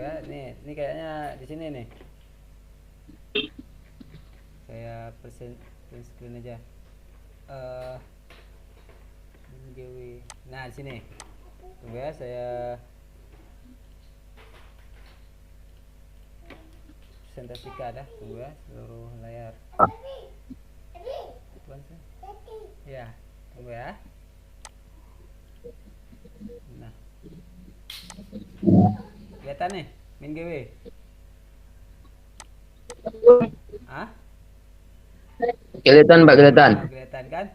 Ya, ini kayaknya di sini nih. Saya print screen aja. Eh, GW. Nah, di sini. Tunggu ya, saya presentasikan dah. Tunggu ya, seluruh layar. Tuan sih. Ya, tunggu ya. Nah, kelihatan nih, main GW. Ah? Kelihatan Pak, kelihatan. Oh, kelihatan kan?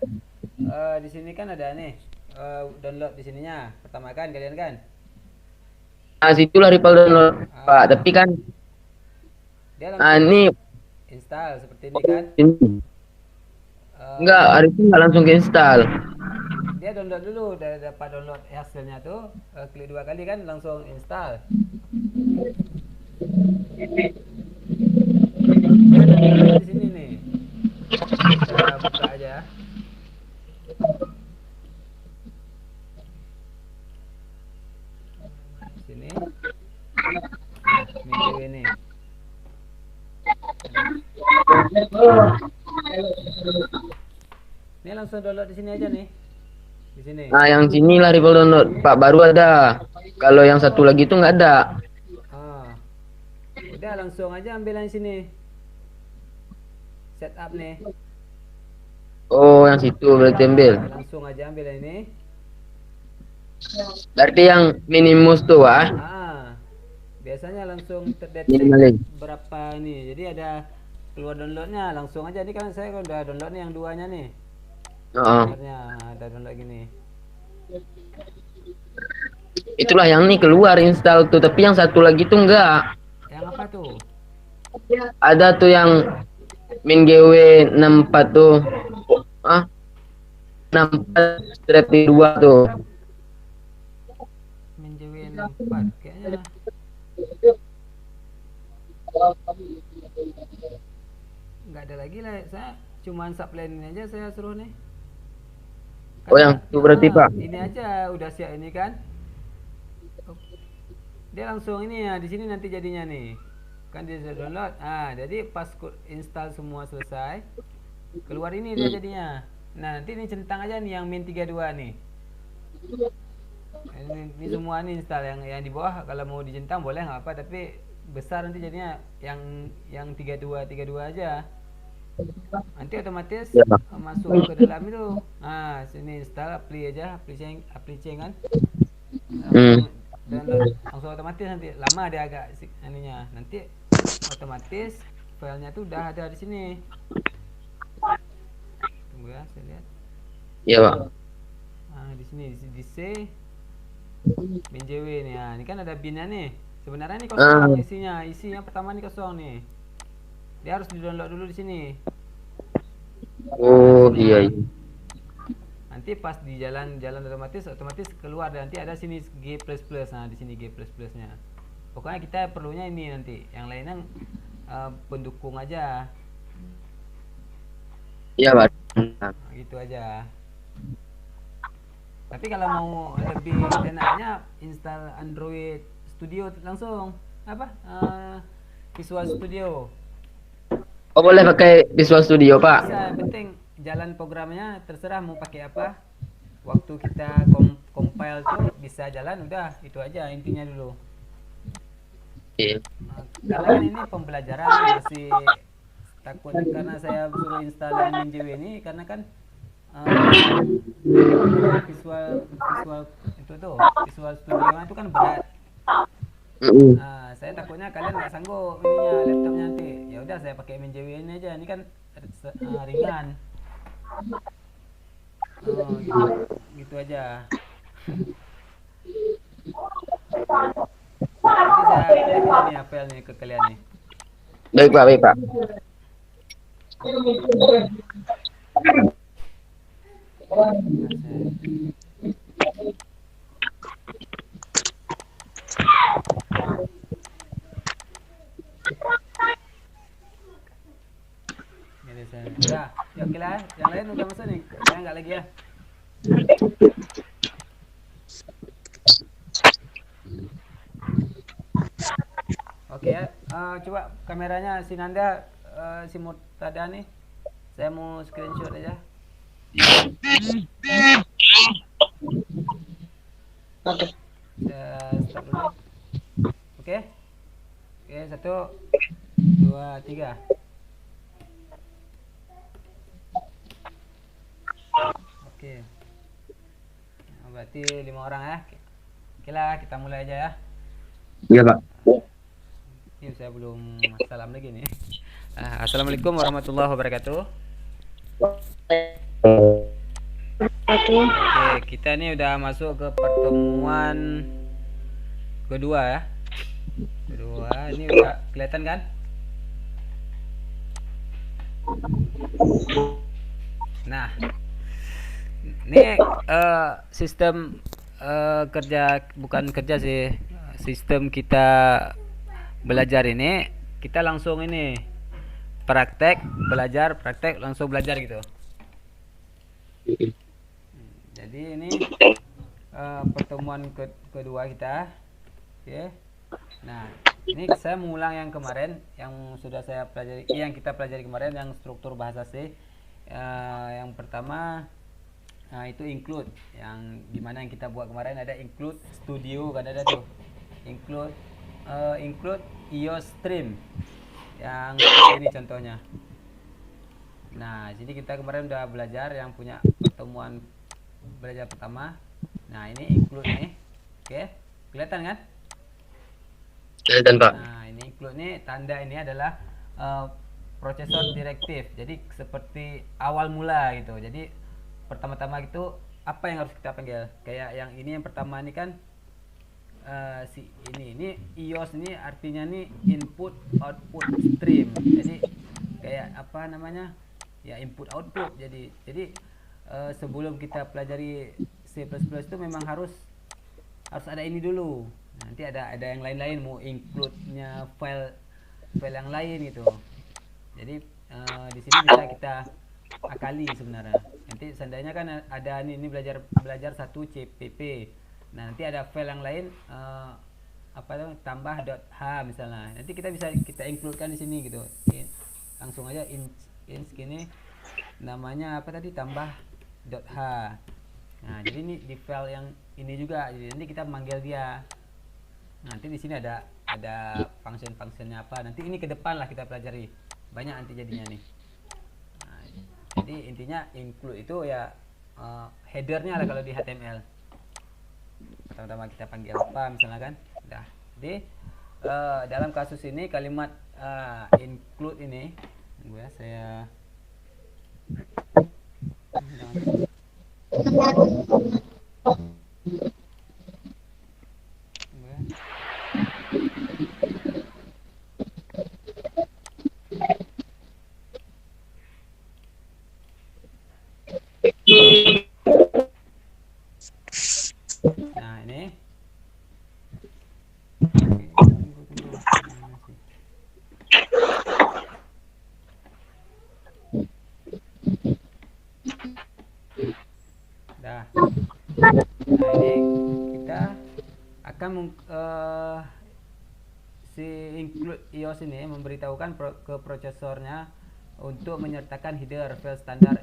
Di sini kan ada nih. Download di sininya. Pertama kan kalian kan? Nah, situlah rival download Pak. Ah, Tapi kan dia langsung ini install seperti ini kan? ini enggak, Eh, hari itu enggak langsung ke install. dia download dulu, udah dapat download hasilnya tuh, klik dua kali kan langsung install. Dia ada download di sini nih. Saya buka aja. Sini. Nah, MinGW nih. Nah, ini langsung download di sini aja nih. Di sini. Nah, yang sinilah rival download Pak, baru ada. Kalau yang satu lagi itu enggak ada. Ah, udah langsung aja ambil yang sini. Setup nih. Oh, yang situ berarti ambil. Langsung aja ambil yang ini. Berarti yang minimus tuh, Wah. Ah, biasanya langsung terdetek Minimalis. berapa nih. Jadi ada keluar downloadnya langsung aja. Ini kan saya udah download nih yang duanya nih. Oh, Softwarenya ada download gini. itulah yang nih keluar install tuh, tapi yang satu lagi tuh enggak. Yang apa tuh? Ada tuh yang MinGW 64 tuh. Ah, 64-2 tuh. MinJW 64 kayaknya nggak ada lagi lah. Saya cuman subline ini aja saya suruh nih. Oh, yang Karena itu berarti, Pak. ini aja udah siap ini kan. Dia langsung ini ya di sini nanti jadinya nih. Kan dia sudah download. Ah, jadi pas install semua selesai, keluar ini dia Hmm. jadinya. Nah, nanti ini centang aja nih yang Min32 nih. Ini semua nih install yang di bawah kalau mau dicentang boleh nggak apa, tapi besar nanti jadinya yang 32 aja. Nanti otomatis Ya, Pak. masuk ke dalam itu. Nah, sini install apply chain kan. Hmm. Langsung download langsung otomatis nanti. Lama dia agak ininya. Nanti otomatis filenya tuh udah ada di sini. Tunggu ya, saya lihat. Iya, Pak. Nah, di sini di C bin JW nih. Nah, ini kan ada binnya nih. Sebenarnya ini kosong Ah, isinya. Isi yang pertama ini kosong nih. Dia harus di-download dulu di sini. Nah, di oh sini. iya, iya. Nanti pas di jalan otomatis keluar dan nanti ada sini G++. Nah, di sini G++-nya. Pokoknya kita perlunya ini nanti. Yang lainnya pendukung aja. Iya, Pak. Nah, gitu aja. Tapi kalau mau lebih enaknya install Android Studio langsung. Apa? Visual Studio. Oh, boleh pakai Visual Studio, Pak. Bisa, yang penting jalan programnya terserah mau pakai apa. Waktu kita compile tuh bisa jalan udah itu aja intinya dulu. Iya. Karena kan ini pembelajaran nih masih takut karena saya suruh install yang MinJW ini karena kan eh, apa namanya visual visual itu tuh visual studio itu kan berat. Mm-mm. Nah, saya takutnya kalian nggak sanggup ininya laptopnya nanti. Ya udah saya pakai MinJW ini aja. Ini kan ringan. Oh, gitu. Gitu aja. Nanti saya kirim ini nih filenya ke kalian nih. Baik, Pak, baik, Pak. Nah, saya ini saya. Udah, ya oke lah. Yang lain udah masuk nih. Saya nggak lagi ya. Oke ya. Coba kameranya si Nanda, si Murtada nih. Saya mau screenshot aja. Saya start dulu. Oke. Oke, 1, 2, 3. Oke. Nah, berarti 5 orang ya. Oke lah, kita mulai aja ya. Iya, Pak. Ini saya belum salam lagi nih. Assalamualaikum warahmatullahi wabarakatuh. Oke, kita nih udah masuk ke pertemuan kedua ya. Kedua, ini udah kelihatan kan? Nah, ini sistem kerja, bukan kerja sih, sistem kita belajar ini kita langsung ini praktek belajar, praktek langsung belajar gitu. Jadi ini pertemuan kedua kita. Oke. Nah, ini saya mengulang yang kemarin yang sudah saya pelajari, yang kita pelajari kemarin, yang struktur bahasa C. Yang pertama, nah itu include, yang dimana yang kita buat kemarin ada include studio kan, ada tuh include IOStream yang seperti ini contohnya. Nah, jadi kita kemarin udah belajar yang punya pertemuan belajar pertama. Nah, ini include nih. Oke, kelihatan kan? Kelihatan, Pak. Nah, ini include nih, tanda ini adalah processor direktif. Jadi seperti awal mula gitu. Jadi pertama-tama itu apa yang harus kita panggil? Kayak yang ini, yang pertama ini kan si ini iOS ini artinya nih input output stream. Jadi kayak apa namanya? Ya input output. Jadi sebelum kita pelajari C++ itu memang harus ada ini dulu. Nanti ada yang lain-lain, mau include-nya file yang lain gitu. Jadi di sini bisa kita akali sebenarnya. Nanti seandainya kan ada ini belajar satu CPP. Nah, nanti ada file yang lain apa tuh, tambah .h misalnya. Nanti kita bisa include-kan di sini gitu. Langsung aja ins gini, namanya apa tadi, tambah .h. Nah, jadi ini di file yang ini juga. Jadi nanti kita manggil dia. Nanti di sini ada function-functionnya apa. Nanti ini ke depan lah kita pelajari. Banyak nanti jadinya nih. Nah, jadi intinya include itu ya headernya lah kalau di HTML. Pertama-tama kita panggil apa misalnya kan. Udah. Jadi dalam kasus ini kalimat include ini, tunggu ya, saya nah ini. Oke, tunggu. Mana sih? Dah. Nah, ini kita akan si include iOS ini memberitahukan ke prosesornya untuk menyertakan header file standar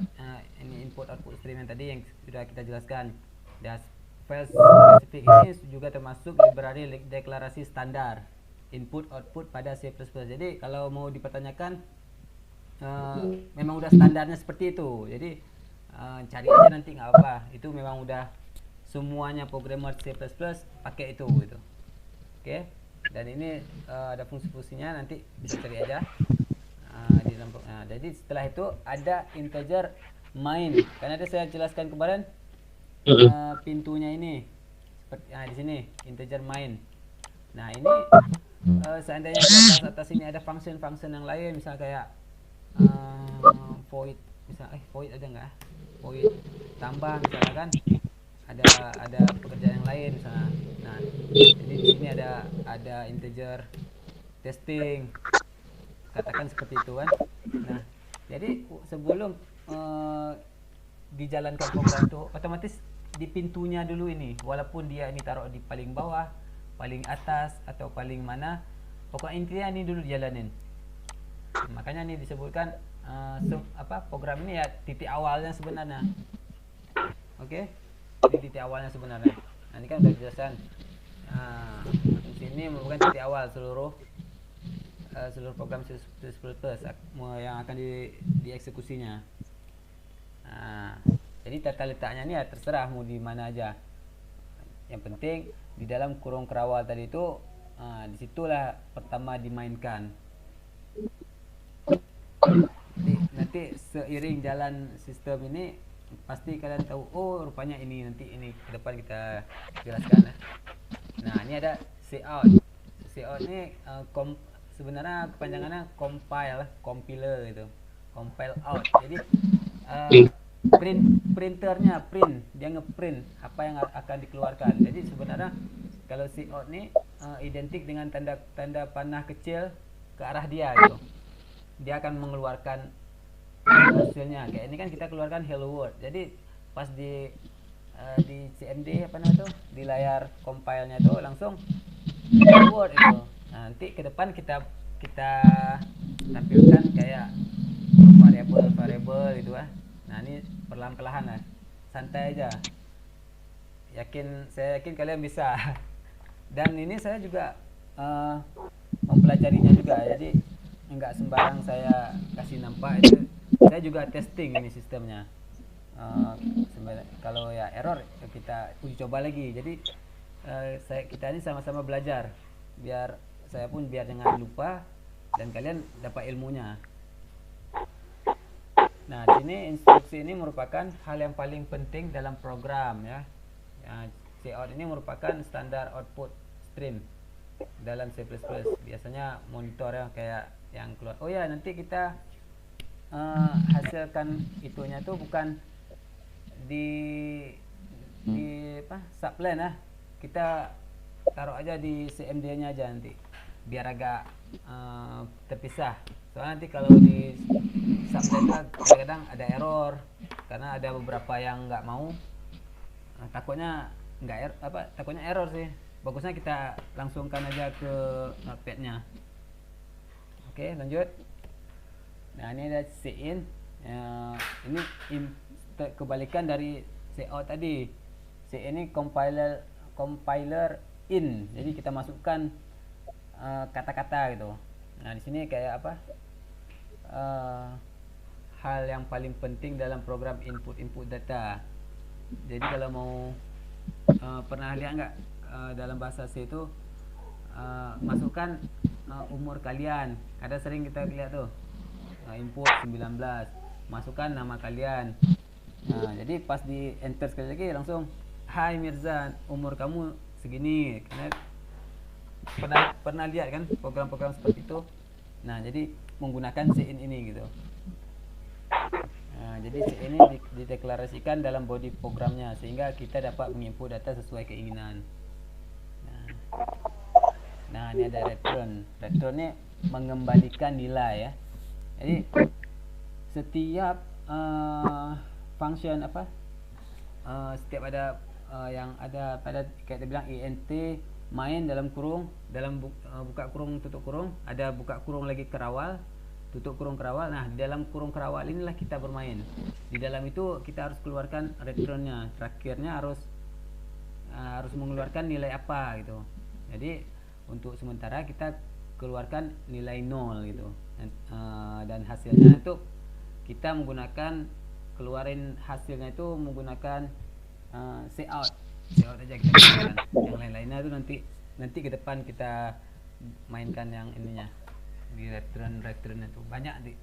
ini input output stream yang tadi yang sudah kita jelaskan. Dan file spesifik ini juga termasuk library deklarasi standar input output pada C++. Jadi kalau mau dipertanyakan memang udah standarnya seperti itu. Jadi cari aja nanti nggak apa. Itu memang udah semuanya programmer C++ pakai itu gitu. Oke. Dan ini ada fungsi-fungsinya, nanti bisa cari aja di dalam. Nah, jadi setelah itu ada integer main. Karena ada saya jelaskan kemarin pintunya ini seperti di sini integer main. Nah, ini seandainya di atas ini ada function yang lain, misalnya kayak void, misalnya void ada nggak? Void tambah misalnya kan, ada pekerjaan yang lain misalnya. Nah, jadi di sini ada integer testing, katakan seperti itu kan. Nah, jadi sebelum dijalankan program itu otomatis di pintunya dulu ini, walaupun dia ini taruh di paling bawah, paling atas atau paling mana, pokok intinya ini dulu dijalanin. Makanya ini disebutkan program ini ya titik awalnya sebenarnya. Oke, ini titik awalnya sebenarnya. Nah, ini kan udah dijelaskan. Fungsi ini merupakan titik awal seluruh program C++ yang akan dieksekusinya. Nah, jadi tata letaknya ini ya terserah mau di mana aja. Yang penting di dalam kurung kerawal tadi itu, disitulah pertama dimainkan. Nanti seiring jalan sistem ini pasti kalian tahu, oh rupanya ini, nanti ini ke depan kita jelaskan. Nah, ini ada cout. Cout ini sebenarnya kepanjangannya compiler gitu. Compile out. Jadi printernya dia ngeprint apa yang akan dikeluarkan. Jadi sebenarnya kalau cout ini identik dengan tanda panah kecil ke arah dia gitu. Dia akan mengeluarkan hasilnya. Kayak ini kan kita keluarkan hello world. Jadi pas di CMD apa namanya tuh, di layar compile-nya tuh langsung hello world itu. Nah, nanti ke depan kita tampilkan kayak variabel gitu lah. Nah, ini perlahan-lahan lah. Santai aja. Saya yakin kalian bisa. Dan ini saya juga mempelajarinya juga. Jadi enggak sembarang saya kasih nampak itu. Saya juga testing ini sistemnya. Kalau ya error kita uji coba lagi. Jadi kita ini sama-sama belajar. Biar saya pun jangan lupa dan kalian dapat ilmunya. Nah, di sini instruksi ini merupakan hal yang paling penting dalam program ya. Cout ini merupakan standar output stream dalam C++. Biasanya monitor ya, kayak yang keluar. Oh ya, nanti kita hasilkan itunya tuh bukan di subline ya. Kita taruh aja di CMD-nya aja nanti. Biar agak terpisah. Soalnya nanti kalau di subline kadang-kadang ada error karena ada beberapa yang nggak mau. Takutnya takutnya error sih. Bagusnya kita langsungkan aja ke notepad-nya. Oke, lanjut. Nah, ini ada cin. Ini kebalikan dari cout tadi. Cin ini compiler in. Jadi kita masukkan kata-kata gitu. Nah, di sini kayak apa? Hal yang paling penting dalam program input data. Jadi kalau mau pernah lihat nggak dalam bahasa C itu masukkan umur kalian. Kadang sering kita lihat tuh input 19, masukkan nama kalian. Nah, jadi pas di enter sekali lagi langsung, hai Mirza, umur kamu segini. Karena pernah lihat kan program-program seperti itu. Nah, jadi menggunakan cin ini gitu. Nah, jadi cin ini dideklarasikan dalam body programnya sehingga kita dapat menginput data sesuai keinginan. Nah, ini ada return. Return ini mengembalikan nilai ya. Jadi setiap function setiap ada yang ada pada kayak dia bilang int main dalam kurung, dalam buka kurung tutup kurung, ada buka kurung lagi kerawal, tutup kurung kerawal. Nah, di dalam kurung kerawal inilah kita bermain. Di dalam itu kita harus keluarkan returnnya. Terakhirnya harus mengeluarkan nilai apa gitu. Jadi untuk sementara kita keluarkan nilai 0 gitu. Dan hasilnya itu kita menggunakan keluarin hasilnya itu menggunakan cout aja kita gunakan. Yang lain-lainnya itu nanti ke depan kita mainkan yang ininya di return itu banyak di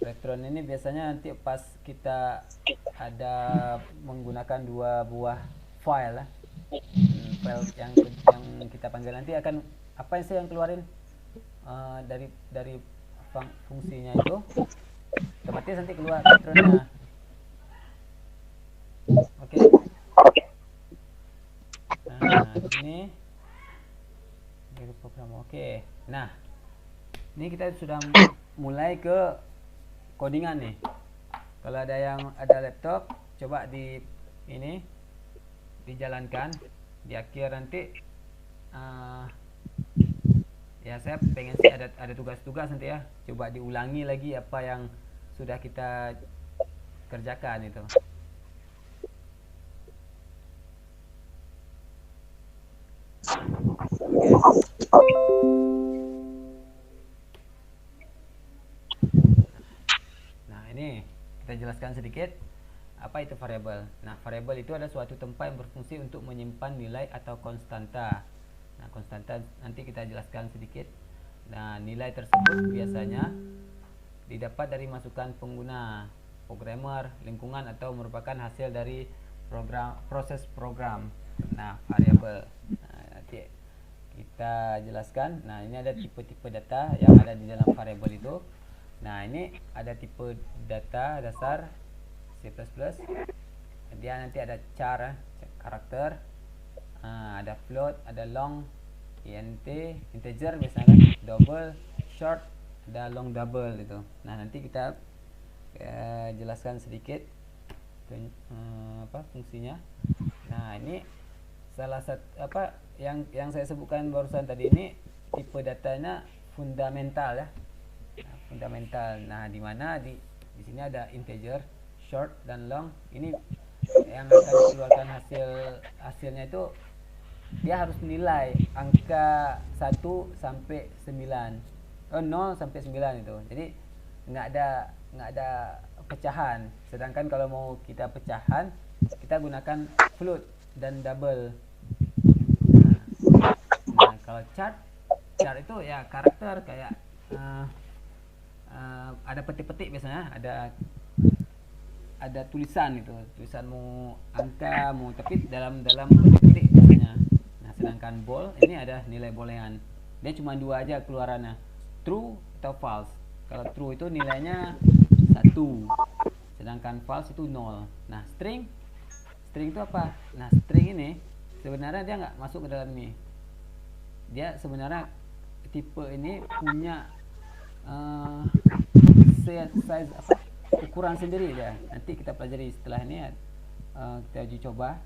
return ini. Biasanya nanti pas kita ada menggunakan dua buah file yang kita panggil, nanti akan apa sih yang keluarin dari fungsinya itu otomatis nanti keluar returnnya. Oke. Nah, ini dari program. Oke. Nah, ini kita sudah mulai ke codingan nih. Kalau ada yang ada laptop, coba dijalankan. Di akhir nanti Ya saya pengen sih ada tugas-tugas nanti ya. Coba diulangi lagi apa yang sudah kita kerjakan itu. Oke. Nah, ini kita jelaskan sedikit apa itu variabel. Nah, variabel itu adalah suatu tempat yang berfungsi untuk menyimpan nilai atau konstanta. Nah, konstanta nanti kita jelaskan sedikit. Nah, nilai tersebut biasanya didapat dari masukan pengguna, programmer, lingkungan atau merupakan hasil dari proses program. Nah, variabel. Nah, nanti kita jelaskan. Nah, ini ada tipe-tipe data yang ada di dalam variabel itu. Nah, ini ada tipe data dasar C++. Dia nanti ada char, karakter, ada float, ada long, int, integer biasanya kan, double, short, ada long double itu. Nah, nanti kita jelaskan sedikit apa fungsinya. Nah, ini salah satu apa yang saya sebutkan barusan tadi, ini tipe datanya fundamental ya. Nah, fundamental. Nah, di mana di sini ada integer, short dan long. Ini yang akan dikeluarkan hasilnya itu dia harus nilai angka 1 sampai 9, 0 sampai 9 itu. Jadi nggak ada pecahan. Sedangkan kalau mau kita pecahan, kita gunakan float dan double. Nah, kalau chart itu ya karakter kayak ada petik-petik biasanya, ada tulisan itu, tulisan mau angka mau, tapi dalam petik-petik biasanya. Nah, sedangkan ball ini ada nilai boolean, dia cuma dua aja keluarannya, true atau false. Kalau true itu nilainya 1, sedangkan false itu 0. Nah, string itu apa? Nah, string ini sebenarnya dia nggak masuk ke dalam ini. Dia sebenarnya tipe ini punya size apa, ukuran sendiri dia. Nanti kita pelajari setelah ini, kita uji coba.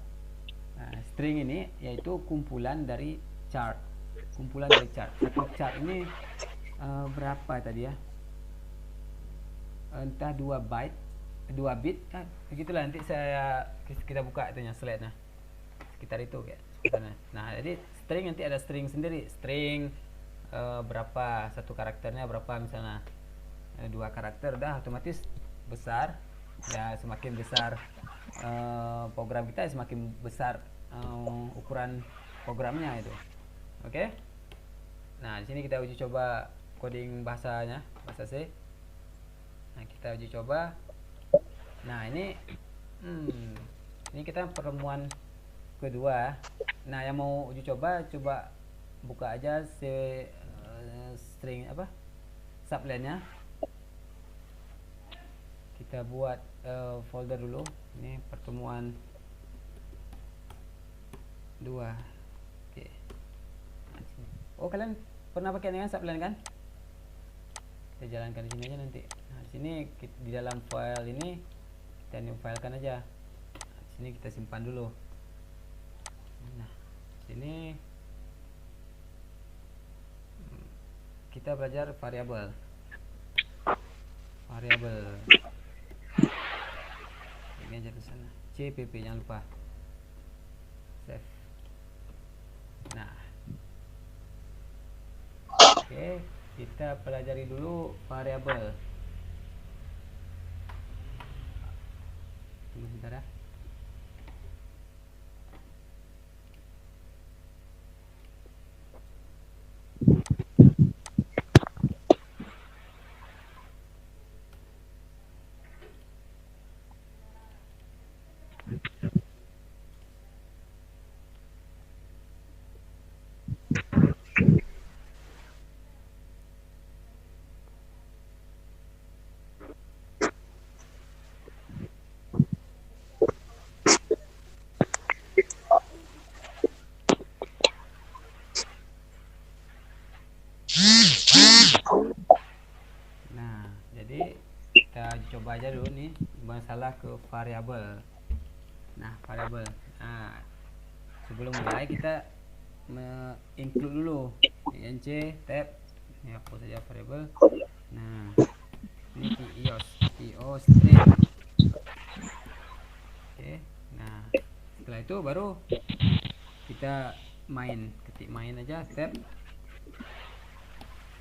Nah, string ini yaitu kumpulan dari chart. Satu chart ini berapa tadi ya? Entah 2 bit kan? Begitulah, nanti kita buka itunya slide-nya. Sekitar itu kayak sekitarnya. Nah, jadi string nanti ada string sendiri. String berapa, satu karakternya berapa, misalnya 2 karakter, udah otomatis besar ya. Semakin besar program kita, semakin besar ukuran programnya itu. Oke. Nah, di sini kita uji coba coding bahasa C. Nah, kita uji coba. Nah, ini kita pertemuan kedua. Nah, yang mau uji coba buka aja string apa, subline-nya. Kita buat folder dulu. Ini pertemuan 2. Oke. Oh, kalian pernah pakai dengan subline kan? Kita jalankan di sini aja nanti. Nah, di sini di dalam file ini kita new filekan aja. Nah, di sini kita simpan dulu. Nah, sini kita belajar variabel. Ini aja ke sana. CPP jangan lupa. Save. Nah. Oke, kita pelajari dulu variabel. Tunggu sebentar ya. Nah, jadi kita coba aja dulu nih masalah ke variabel. Nah, variabel. Nah, sebelum mulai kita include dulu inc tab, ini hapus saja variable. Nah, ini io string. Oke, nah setelah itu baru kita ketik main aja tab.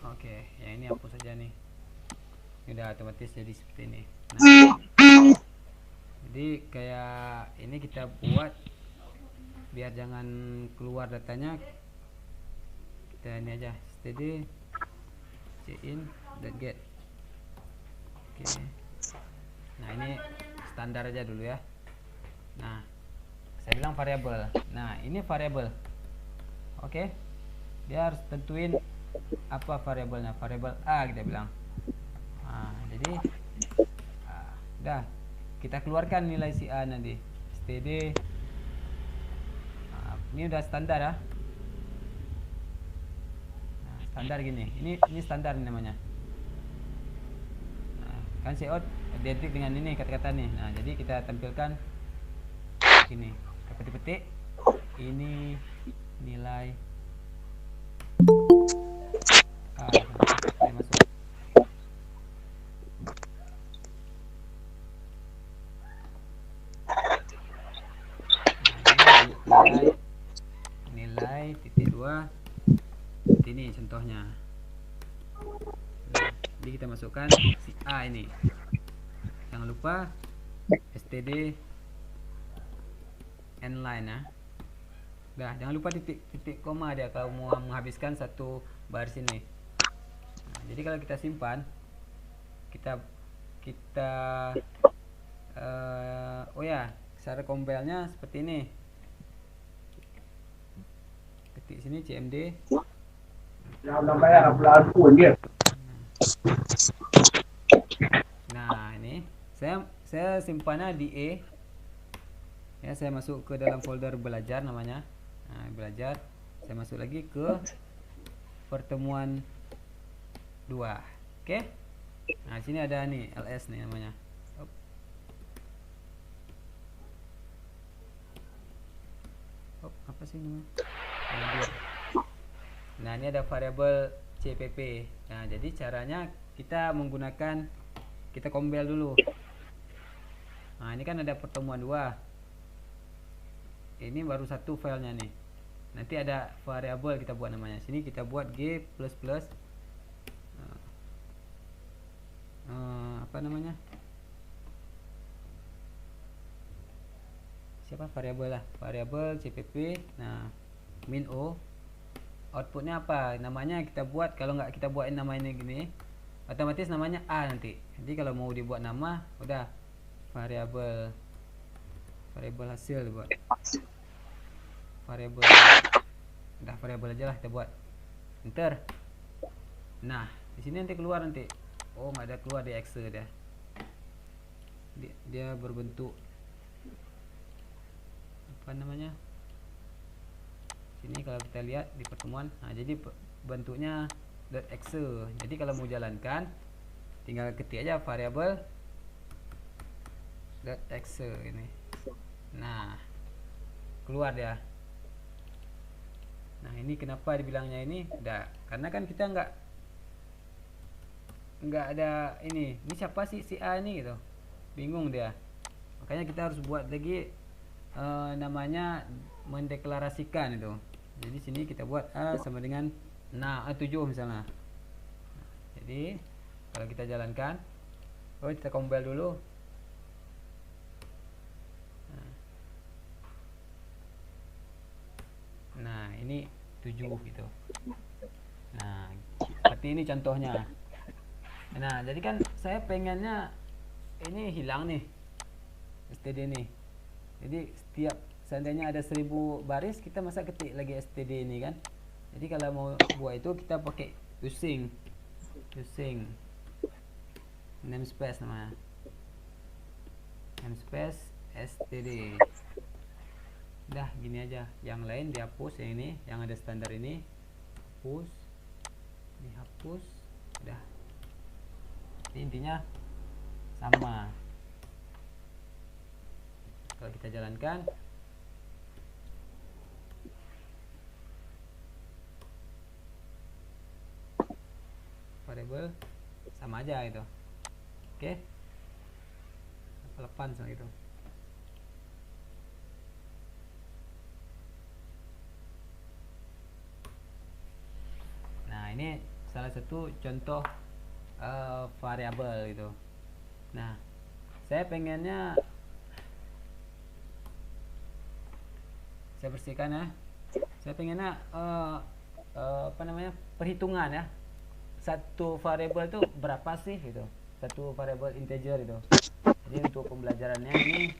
Oke, yang ini hapus saja nih. Ini udah otomatis jadi seperti ini. Nah, jadi kayak ini kita buat biar jangan keluar datanya, kita ini aja std cin.get. Oke, nah ini standar aja dulu ya. Nah, saya bilang variabel. Nah, ini variabel. Oke, dia harus tentuin apa variabelnya, variabel a kita bilang. Nah, jadi udah kita keluarkan nilai si a nanti std. Nah, ini udah standar ya. Nah, standar gini, ini standar namanya. Nah, kan cout identik dengan ini kata-kata nih. Nah, jadi kita tampilkan gini, petik-petik ini nilai a. Saya masuk. Nah, ini nilai titik 2 seperti ini contohnya. Nah, jadi kita masukkan si a ini. Jangan lupa std endline ya. Dah, jangan lupa titik koma dia kalau mau menghabiskan satu baris ini. Nah, jadi kalau kita simpan, kita oh ya, cara compile-nya seperti ini. Ketik sini cmd. Nah, ini saya simpannya di E. Ya, saya masuk ke dalam folder belajar namanya. Nah, belajar. Saya masuk lagi ke pertemuan 2. Oke. Nah, sini ada nih ls nih namanya. Apa sih namanya? Nah, ini ada variabel cpp. Nah, jadi caranya kita menggunakan, kita compile dulu. Nah, ini kan ada pertemuan 2. Ini baru satu filenya nih. Nanti ada variabel kita buat namanya. Sini kita buat g++ apa namanya? Siapa variabel lah? Variabel cpp. Nah, min o. Outputnya apa? Namanya kita buat. Kalau nggak kita buatin namanya gini, otomatis namanya a nanti. Jadi kalau mau dibuat nama, udah variabel hasil dibuat. Variabel, udah variabel aja lah kita buat. Enter. Nah, di sini nanti keluar nanti. Oh, nggak ada keluar di exe dia berbentuk apa namanya? Sini kalau kita lihat di pertemuan, nah jadi bentuknya .exe. Jadi kalau mau jalankan, tinggal ketik aja variabel .exe ini. Nah, keluar dia. Nah, ini kenapa dibilangnya ini? Udah, karena kan kita nggak ada ini siapa sih si A ini gitu, bingung dia. Makanya kita harus buat lagi namanya mendeklarasikan itu. Jadi sini kita buat A sama dengan 7 misalnya. Jadi kalau kita jalankan, kita compile dulu. Nah, ini 7 gitu. Nah, seperti ini contohnya. Nah, jadi kan saya pengennya ini hilang nih std nih. Jadi setiap seandainya ada 1000 baris, kita masa ketik lagi std ini kan. Jadi kalau mau buat itu kita pakai using namespace namanya, namespace std. Udah gini aja, yang lain dihapus. Yang ini yang ada standar ini hapus, dihapus. Udah, ini intinya sama. Kalau kita jalankan, variable sama aja gitu. Oke. 8 sama gitu. Nah, ini salah satu contoh variabel gitu. Nah, saya pengennya saya bersihkan ya. Saya pengennya apa namanya, perhitungan ya. Satu variabel itu berapa sih gitu. Satu variabel integer itu. Jadi untuk pembelajarannya ini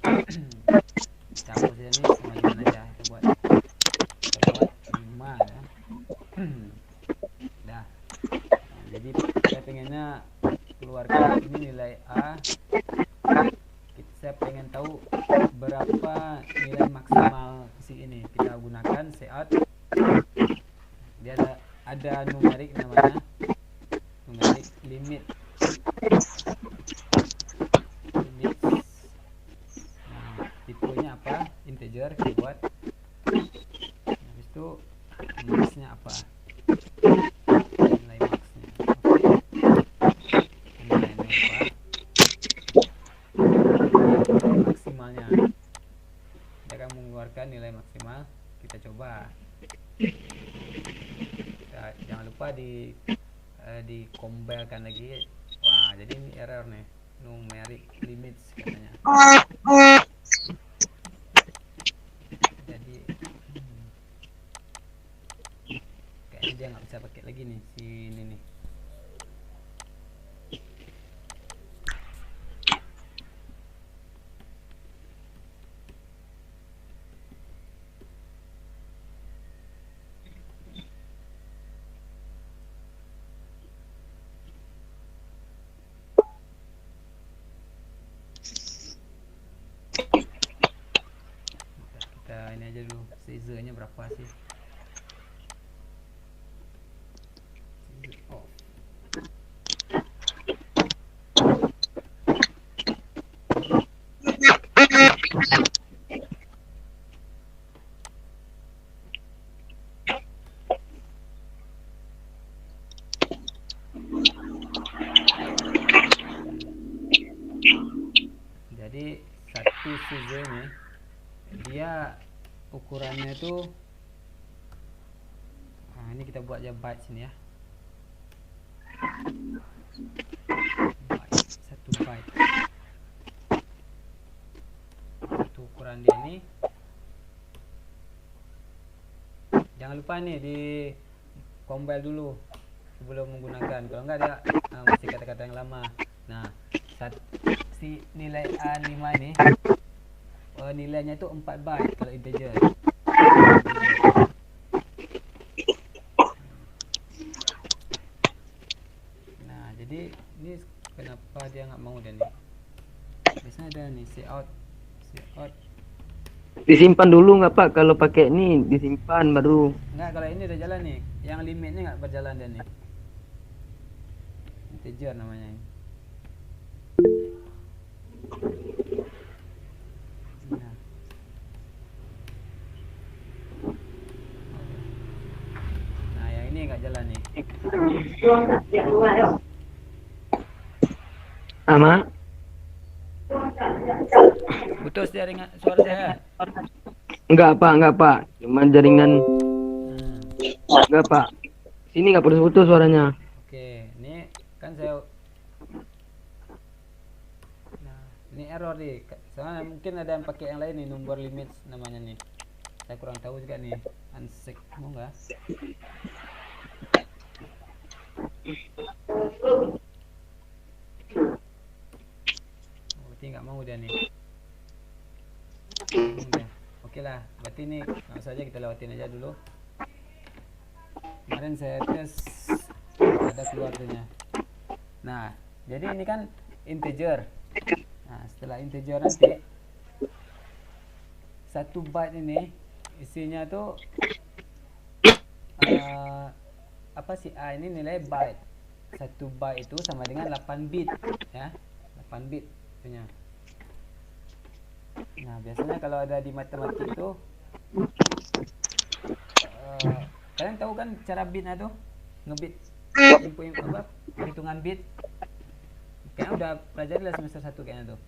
kita hapus ini sama aja. Kita buat 5 ya. Dah. Nah, jadi saya pengennya keluarkan ini nilai A. Saya pengen tahu berapa nilai maksimal si ini. Kita gunakan cout. Dia ada numerik namanya, numerik limit. Nah, tipenya apa? Integer kita buat. Habis itu maksnya apa? Nilai maksnya. Oke. Nilai apa? Nilai maksimalnya. Dia akan mengeluarkan nilai maksimal. Kita coba. Jangan lupa di compile-kan lagi. Wah, jadi ini error nih, numeric limits katanya. Jadi kayaknya dia nggak bisa pakai lagi nih si ini nih. Kita ini aja dulu, size-nya berapa sih? Oh. Jadi satu size ini dia ukurannya itu, nah ini kita buat aja byte sini ya, byte, 1 byte. Itu ukuran dia ini. Jangan lupa nih di compile dulu sebelum menggunakan, kalau enggak dia masih kata-kata yang lama. Nah, si nilai A5 ini nilainya itu 4 byte kalau integer. Nah, jadi ini kenapa dia nggak mau dan nih? Biasanya ada nih cout. Disimpan dulu nggak Pak? Kalau pakai ini disimpan baru. Nggak, kalau ini udah jalan nih. Yang limitnya nggak berjalan dan nih. Integer namanya ini. Nah. Nah, yang ini nggak jalan nih. Ama? Putus jaringan suara saya. Enggak Pak. Cuman jaringan. Enggak Pak. Sini nggak putus-putus suaranya. Oke, ini kan saya. Nah, ini error nih. Soalnya mungkin ada yang pakai yang lain nih, number limits namanya nih. Saya kurang tahu juga nih. Uncheck mau nggak? Berarti nggak mau dia nih. Oke lah, berarti ini nggak usah aja, kita lewatin aja dulu. Kemarin saya tes ada keluarnya. Nah, jadi ini kan integer. Nah, setelah integer nanti 1 byte ini isinya tuh apa sih A ini nilai byte. 1 byte itu sama dengan 8 bit ya. 8 bit punya. Nah, biasanya kalau ada di matematik itu kalian tahu kan cara bitnya tuh? Ngebit. apa perhitungan bit. Kayaknya udah pelajari lah semester 1 kayaknya tuh.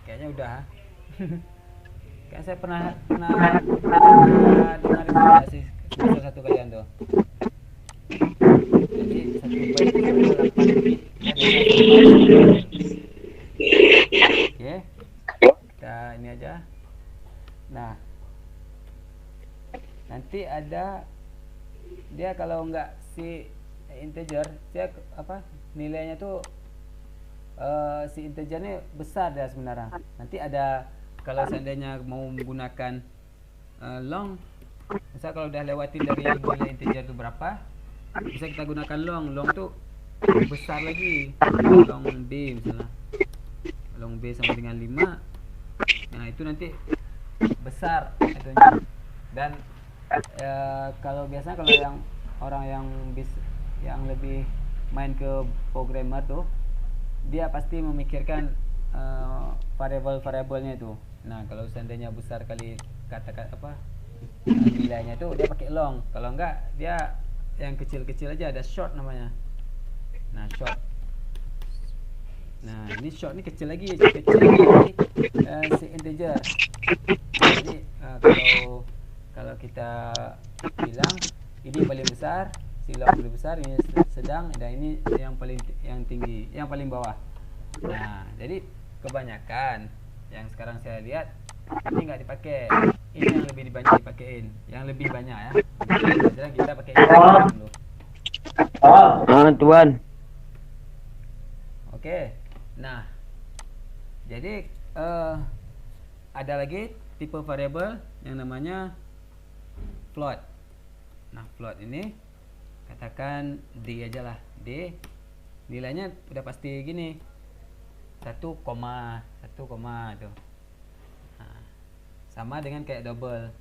Kayaknya udah. Kayaknya saya pernah dengar itu ya sih semester 1 kalian tuh. Jadi 1 byte itu ada 8 bit ya, oke, kita ini aja. Nah, nanti ada dia kalau nggak si integer dia apa nilainya tuh si integernya besar dia sebenarnya. Nanti ada kalau seandainya mau menggunakan long, misal kalau udah lewatin dari yang nilai integer itu berapa, bisa kita gunakan long. Long tuh besar lagi, long b misalnya, long b sama dengan 5. Nah itu nanti besar itunya. Dan kalau biasanya kalau yang orang yang lebih main ke programmer tuh, dia pasti memikirkan variabel-variabelnya itu. Nah kalau seandainya besar kali kata-kata apa nilainya itu dia pakai long. Kalau enggak dia yang kecil-kecil aja, ada short namanya. Nah short, nah ini short ini kecil lagi dari si integer. Jadi kalau kita bilang ini paling besar, si long paling besar, ini sedang, dan ini yang tinggi, yang paling bawah. Nah jadi kebanyakan yang sekarang saya lihat ini nggak dipakai, ini yang lebih banyak dipakein, yang lebih banyak ya. Pelajaran kita pakai ini dulu. Tuan. Oke, nah jadi ada lagi tipe variabel yang namanya float. Nah float ini katakan d aja lah, d nilainya udah pasti gini 1, 1, tuh. Nah, sama dengan kayak double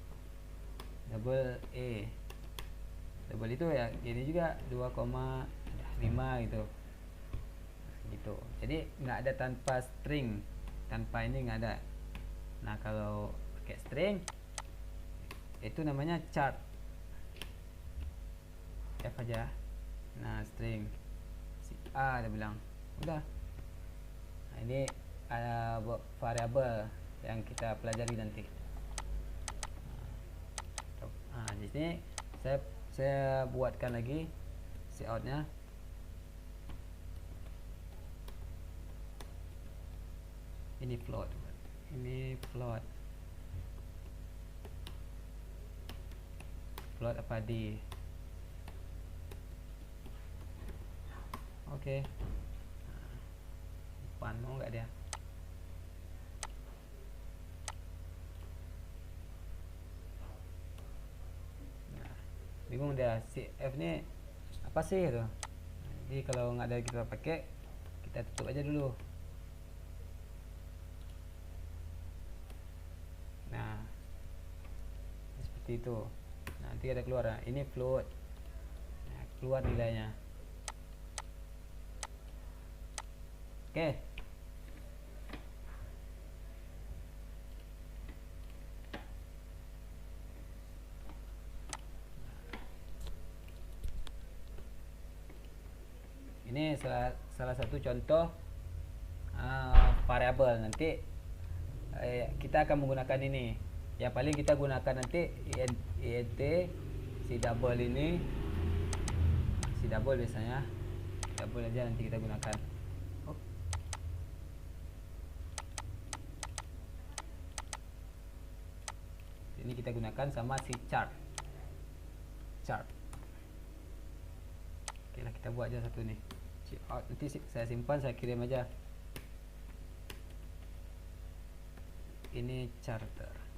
e, double itu ya gini juga 2,5 gitu. Jadi nggak ada tanpa string, tanpa ini nggak ada. Nah kalau pakai string itu namanya chart, F aja. Nah string si A dia bilang udah. Nah ini ada variabel yang kita pelajari nanti. Nah di sini saya buatkan lagi si outnya. Ini float, float apa d. Oke. Depan mau nggak dia? Nah, bingung dia si f ini apa sih itu. Jadi kalau nggak ada kita pakai, kita tutup aja dulu. Nah seperti itu. Nanti ada keluar, ini float. Nah, keluar nilainya. Oke. Ini salah satu contoh variabel. Nanti kita akan menggunakan ini. Yang paling kita gunakan nanti int si double ini, si double biasanya double aja nanti kita gunakan. Ini kita gunakan sama si chart. Oke lah, kita buat aja satu nih. Nanti saya simpan, saya kirim aja. Ini charter.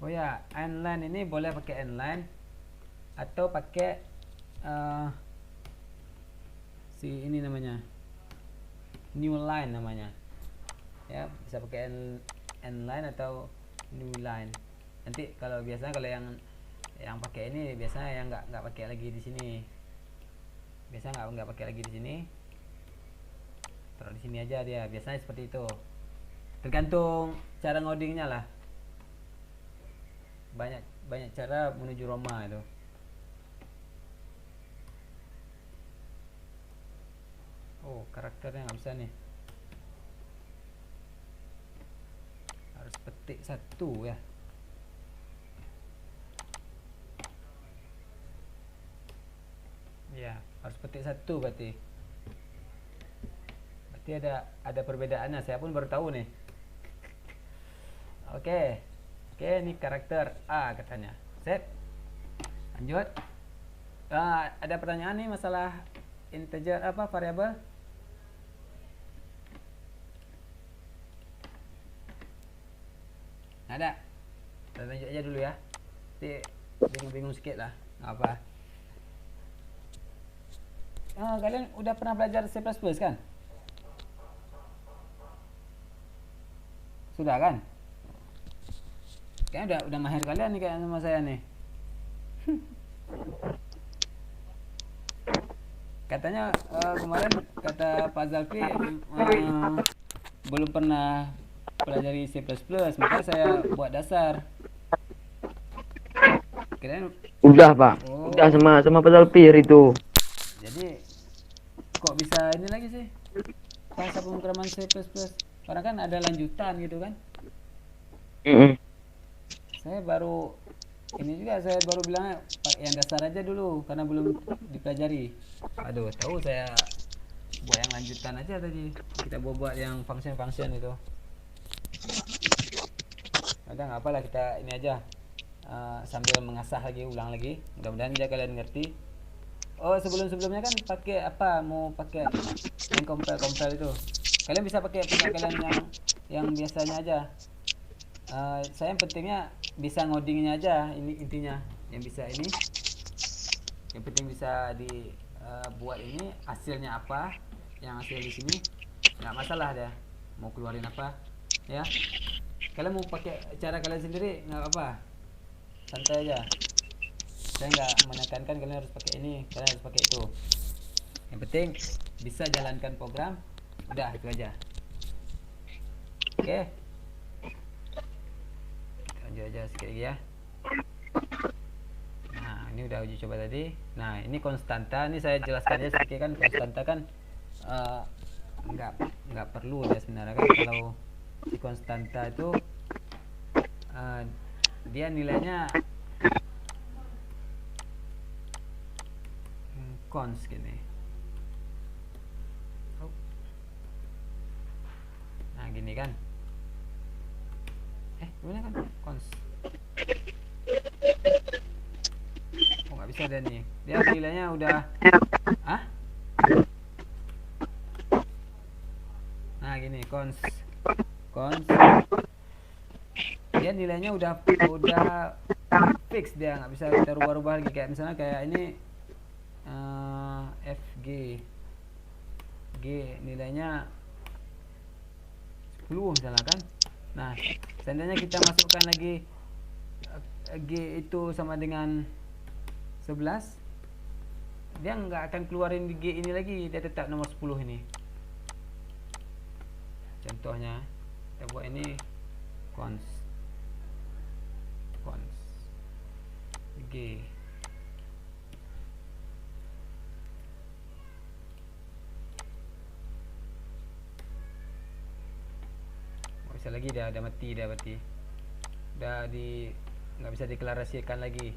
Oh ya, inline ini boleh pakai inline atau pakai si ini namanya new line namanya. Ya, bisa pakai inline atau new line. Nanti kalau biasanya kalau yang pakai ini biasanya yang nggak pakai lagi di sini. Biasanya nggak pakai lagi di sini. Taruh di sini aja dia. Biasanya seperti itu. Tergantung cara ngodingnya lah. Banyak banyak cara menuju Roma itu. Oh, karakternya nggak bisa nih. Harus petik satu ya. Ya, harus petik satu berarti. Berarti ada perbedaannya. Saya pun baru tahu nih. Oke. Oke, ini karakter A katanya. Set. Lanjut. Ada pertanyaan nih masalah integer apa variabel? Ada. Kita lanjut aja dulu ya. Nanti bingung-bingung sedikit lah. Nggak apa. Kalian udah pernah belajar C++ kan? Sudah kan? Kayaknya udah mahir kalian nih kayak sama saya nih. Katanya kemarin kata Pak Zalfi belum pernah pelajari C++, makanya saya buat dasar. Kirain Udah Pak, oh, udah sama Pak Zalpir itu. jadi kok bisa ini lagi sih? Bahasa pemrograman C++. Karena kan ada lanjutan gitu kan? Saya baru bilang yang dasar aja dulu karena belum dipelajari. Aduh, tahu saya buat yang lanjutan aja tadi. Kita buat yang function itu. Ada nggak apalah, kita ini aja sambil mengasah lagi, ulang lagi. Mudah-mudahan aja kalian ngerti. Oh, sebelumnya kan pakai apa? Mau pakai yang compile itu. Kalian bisa pakai punya kalian yang biasanya aja. Saya yang pentingnya bisa ngodingnya aja, ini intinya. Yang bisa ini, yang penting bisa buat ini hasilnya apa, yang hasil di sini nggak masalah deh, mau keluarin apa ya. Kalian mau pakai cara kalian sendiri nggak apa, santai aja. Saya nggak menekankan kalian harus pakai ini, kalian harus pakai itu. Yang penting bisa jalankan program, udah itu aja. Oke, lanjut aja sekali lagi ya. Nah, ini udah uji coba tadi. Nah, ini konstanta. Ini saya jelaskan aja sedikit kan. Konstanta kan nggak perlu ya sebenarnya kan. Kalau si konstanta itu dia nilainya cons gini. Nah, gini kan. Gimana kan cons? Oh, nggak bisa deh nih. Dia nilainya udah nah gini, cons dia nilainya udah fix, dia nggak bisa kita rubah-rubah lagi. Kayak misalnya kayak ini fg nilainya 10 misalnya kan. Nah, seandainya kita masukkan lagi g itu sama dengan 11, dia nggak akan keluarin di G ini lagi, dia tetap nomor 10 ini. Contohnya kita buat ini cons G. Nggak bisa lagi, dia udah mati, dia berarti nggak bisa deklarasikan lagi.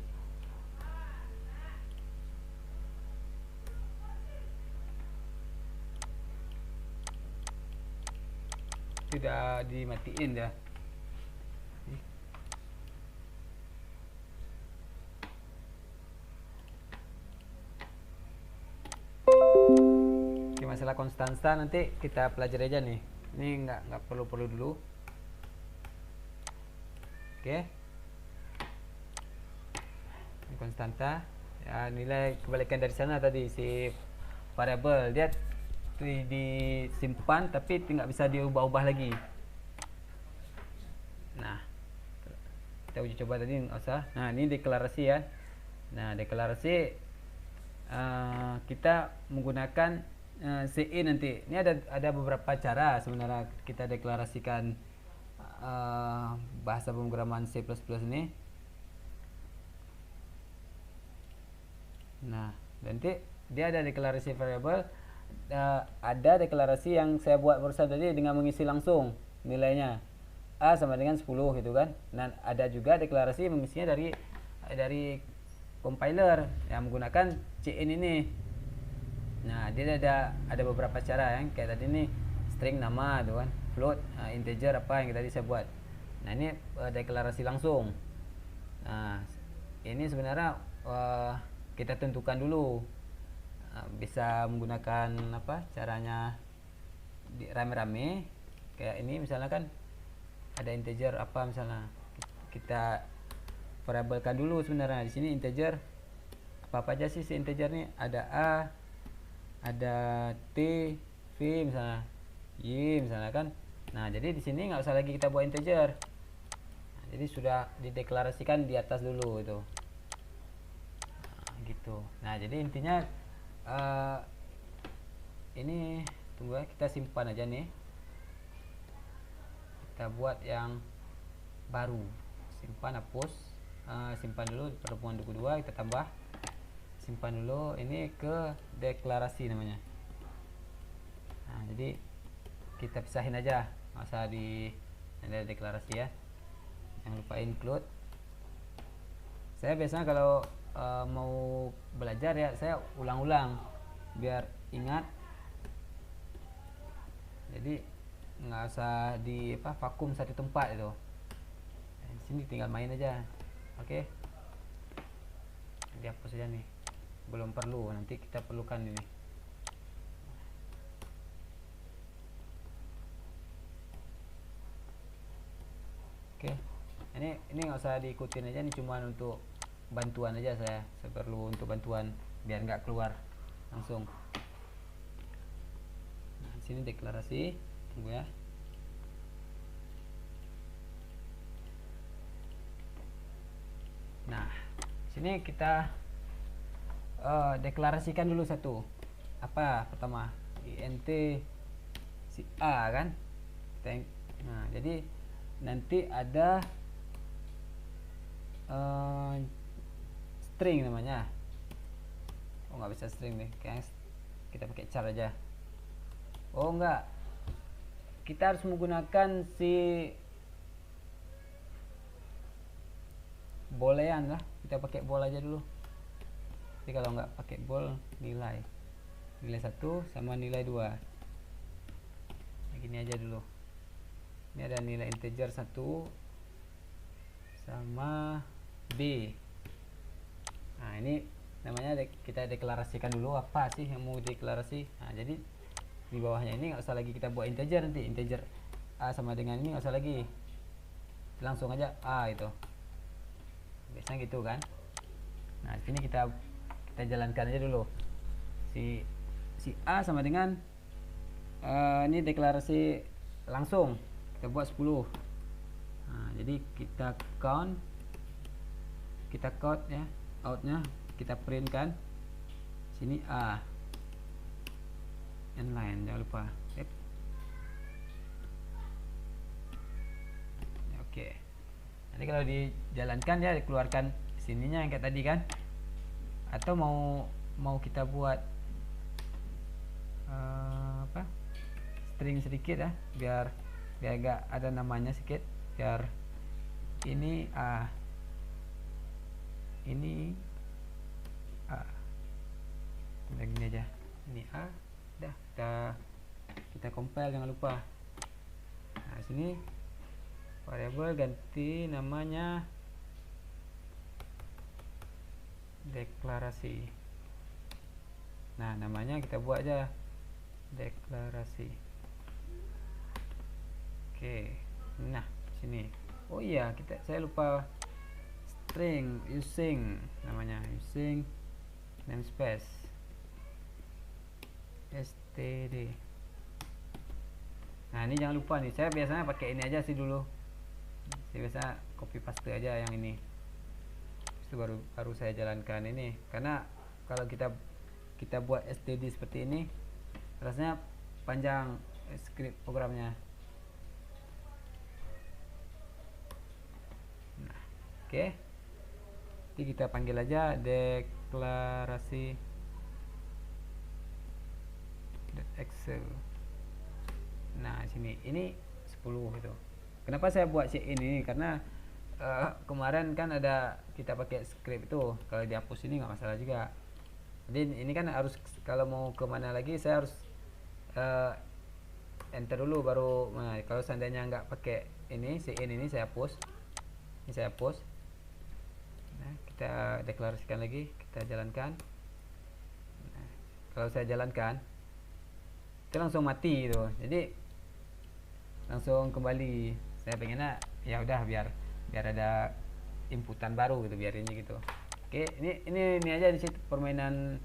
Sudah dimatiin dah. Oke, masalah konstansa nanti kita pelajari aja nih. Ini nggak perlu dulu. Oke. Ini konstanta. Ya, nilai kebalikan dari sana tadi si variabel dia disimpan tapi nggak bisa diubah-ubah lagi. Nah, kita uji coba tadi nggak usah. Nah, ini deklarasi ya. Nah, deklarasi kita menggunakan CE nanti. Ini ada beberapa cara sebenarnya kita deklarasikan bahasa pemrograman C++ ini. Nah, nanti dia ada deklarasi variabel, ada deklarasi yang saya buat barusan tadi dengan mengisi langsung nilainya A sama dengan 10 gitu kan. Dan ada juga deklarasi mengisinya dari compiler yang menggunakan cin ini. Nah, dia ada beberapa cara yang kayak tadi nih, string nama tuh kan, float, integer apa yang tadi saya buat. Nah, ini deklarasi langsung. Nah, ini sebenarnya kita tentukan dulu. Bisa menggunakan apa caranya rame-rame kayak ini misalnya kan, ada integer apa misalnya, kita variabelkan dulu sebenarnya. Di sini integer apa aja sih si integer nih, ada A, ada T, V misalnya, Y misalnya kan. Nah, jadi di sini nggak usah lagi kita buat integer. Nah, jadi sudah dideklarasikan di atas dulu itu. Nah, gitu. Nah, jadi intinya ini tunggu ya, kita simpan aja nih. Kita buat yang baru, simpan, hapus, simpan dulu pertemuan kedua, kita tambah, simpan dulu, ini ke deklarasi namanya. Nah, jadi kita pisahin aja, nggak usah ada deklarasi ya, jangan lupa include. Saya biasanya kalau mau belajar ya, saya ulang-ulang biar ingat. Jadi nggak usah di vakum satu tempat itu. Di sini tinggal main aja. Oke. Dihapus aja nih. Belum perlu, nanti kita perlukan ini. Oke. Ini nggak usah diikutin aja, ini cuma untuk bantuan aja, saya perlu untuk bantuan biar nggak keluar langsung. Nah, sini deklarasi, tunggu ya. Nah, sini kita deklarasikan dulu satu. Apa pertama? int si A kan. Nah, jadi nanti ada string namanya. Oh, nggak bisa string nih, kayak kita pakai char aja. Oh enggak, kita harus menggunakan si boolean lah, kita pakai bool aja dulu. Jadi kalau nggak pakai bool, nilai 1 sama nilai 2. Nah, gini aja dulu. Ini ada nilai integer 1 sama B. Nah, ini namanya kita deklarasikan dulu apa sih yang mau deklarasi. Nah, jadi di bawahnya ini nggak usah lagi kita buat integer, nanti integer A sama dengan ini nggak usah lagi, langsung aja A itu. Biasanya gitu kan. Nah, sini kita jalankan aja dulu. Si A sama dengan ini deklarasi langsung kita buat 10. Nah, jadi kita count ya, outnya kita print kan, sini A inline, jangan lupa. Oke. Nanti kalau dijalankan ya dikeluarkan sininya yang kayak tadi kan. Atau mau kita buat string sedikit ya, biar agak ada namanya sedikit, biar ini A, ini A, udah gini aja, ini A, udah kita compile, jangan lupa. Nah, sini variabel ganti namanya deklarasi. Nah, namanya kita buat aja deklarasi. Oke. Nah, sini. Oh iya, saya lupa string using namanya, using namespace std. Nah, ini jangan lupa nih, saya biasanya pakai ini aja sih dulu. Saya biasa copy paste aja yang ini. Itu baru saya jalankan ini, karena kalau kita buat std seperti ini rasanya panjang script programnya. Oke, jadi kita panggil aja deklarasi Excel. Nah sini ini 10 gitu. Kenapa saya buat check ini? Karena kemarin kan ada kita pakai script itu, kalau dihapus ini nggak masalah juga. Jadi ini kan harus, kalau mau kemana lagi saya harus enter dulu baru. Nah, kalau seandainya nggak pakai ini ini saya hapus, ini saya hapus. Nah, kita deklarasikan lagi, kita jalankan. Nah, kalau saya jalankan itu langsung mati gitu, jadi langsung kembali. Saya pengennya ya udah biar ada inputan baru gitu, biar ini gitu. Oke, ini aja di situ permainan,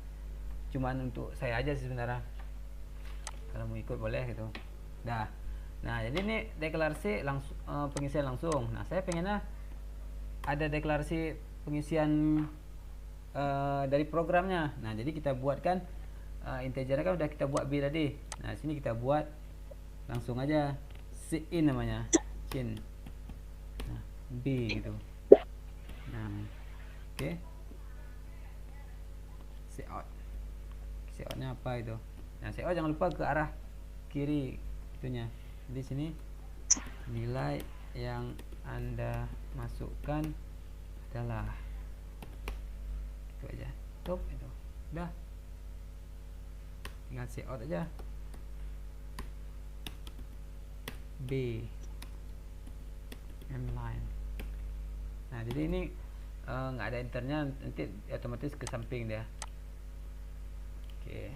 cuman untuk saya aja sih sebenarnya, kalau mau ikut boleh gitu. Nah jadi ini deklarasi langsung, pengisian langsung. Nah saya pengennya ada deklarasi pengisian dari programnya. Nah jadi kita buatkan integernya kan udah kita buat B tadi. Nah sini kita buat langsung aja in namanya, in. Nah, B gitu. Nah oke, coutnya apa itu? Nah cout jangan lupa ke arah kiri itunya. Di sini nilai yang Anda masukkan adalah itu aja, top itu udah, tinggal cout aja. B line. Nah jadi ini nggak ada enternya, nanti otomatis ke samping dia. Oke,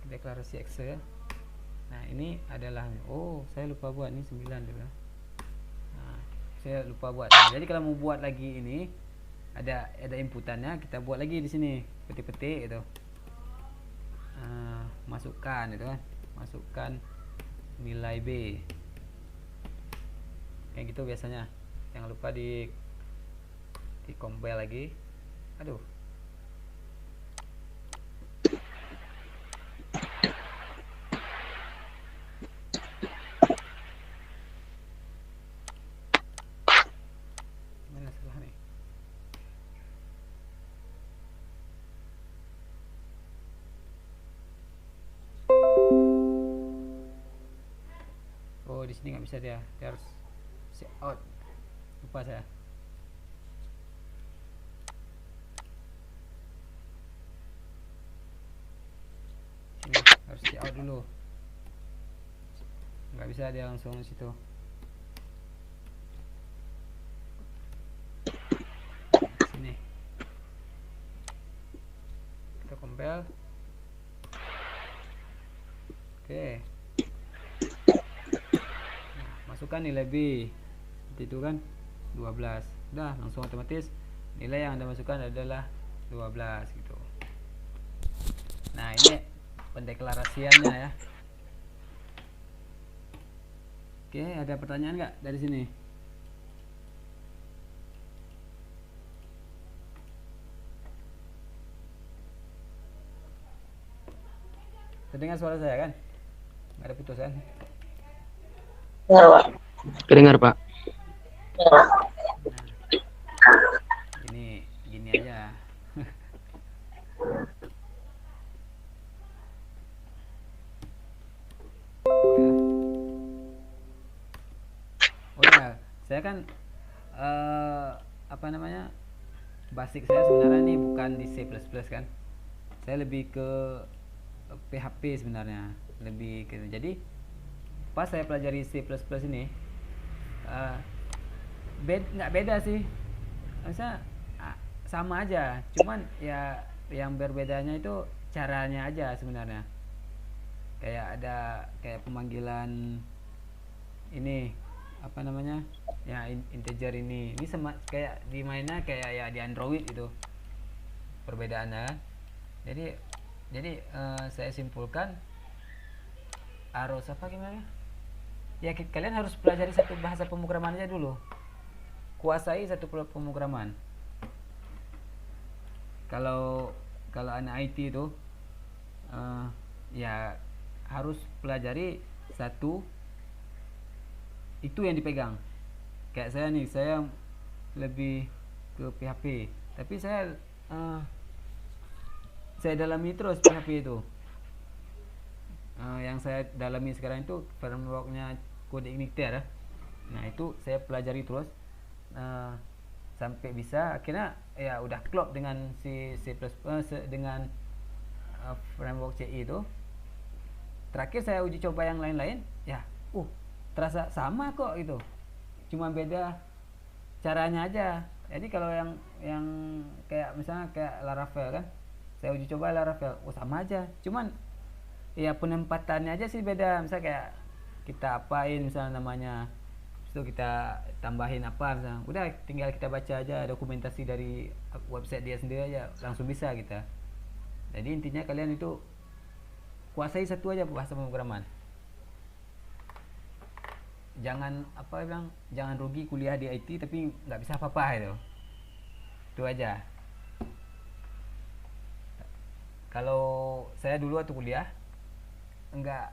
deklarasi Excel. Nah ini adalah, oh saya lupa buat ini 9 dulu. Nah, saya lupa buat. Nah, jadi kalau mau buat lagi ini ada inputannya, kita buat lagi di sini, petik-petik itu. Masukkan itu kan, masukkan nilai B kayak gitu biasanya. Jangan lupa di compile lagi. Aduh, mana salah nih? Oh di sini nggak bisa, dia harus out, lupa saya. Sini harus out dulu, nggak bisa dia langsung di situ. Sini kita compile. Oke, masukkan nilai B itu kan 12. Udah langsung otomatis nilai yang Anda masukkan adalah 12 gitu. Nah ini pendeklarasiannya ya. Oke, ada pertanyaan nggak dari sini? Terdengar suara saya kan? Nggak ada putusan. Ya, Pak. Kedengar, Pak. Nah, ini gini aja. Oh ya, saya kan apa namanya, basic saya sebenarnya ini bukan di C++ kan. Saya lebih ke PHP sebenarnya, lebih gitu. Jadi pas saya pelajari C++ ini nggak beda sih, masa sama aja, cuman ya yang berbedanya itu caranya aja sebenarnya. Kayak ada kayak pemanggilan ini apa namanya ya, integer ini sama kayak di mainnya kayak ya di Android itu perbedaannya kan. Jadi saya simpulkan, harus apa gimana ya, kalian harus pelajari satu bahasa pemrograman aja dulu, kuasai satu pemrograman. Kalau anak IT itu ya harus pelajari satu itu yang dipegang. Kayak saya nih, saya lebih ke PHP, tapi saya dalami terus PHP itu. Yang saya dalami sekarang itu frameworknya kode Igniter. Nah itu saya pelajari terus uh, sampai bisa akhirnya ya udah klop dengan si C++ dengan framework CI itu. Terakhir saya uji coba yang lain-lain, ya terasa sama kok itu, cuma beda caranya aja. Jadi kalau yang kayak misalnya kayak Laravel kan, saya uji coba Laravel, sama aja, cuman ya penempatannya aja sih beda. Misalnya kayak kita apain misalnya namanya, itu kita tambahin apa misalnya, udah tinggal kita baca aja dokumentasi dari website dia sendiri aja, langsung bisa kita. Jadi intinya kalian itu kuasai satu aja bahasa pemrograman. Jangan jangan rugi kuliah di IT tapi nggak bisa apa-apa itu aja. Kalau saya dulu waktu kuliah nggak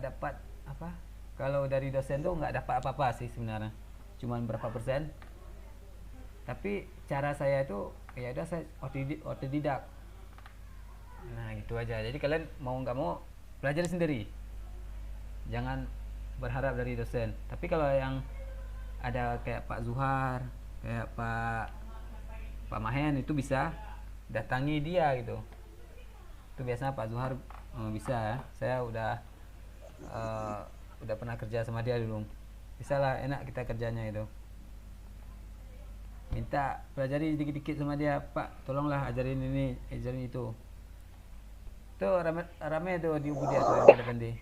dapat kalau dari dosen tuh nggak dapat apa-apa sih sebenarnya, cuman berapa persen. Tapi cara saya itu ya udah, saya otodidak. Nah gitu aja. Jadi kalian mau nggak mau pelajari sendiri, jangan berharap dari dosen. Tapi kalau yang ada kayak Pak Zuhar, kayak Pak Mahen, itu bisa datangi dia gitu. Itu biasanya Pak Zuhar bisa ya. Saya udah pernah kerja sama dia dulu. Bisa lah, enak kita kerjanya itu. Minta pelajari dikit-dikit sama dia, Pak tolonglah ajarin ini, ajarin itu. Tuh rame tuh di Ubudia tuh yang pada Bandi.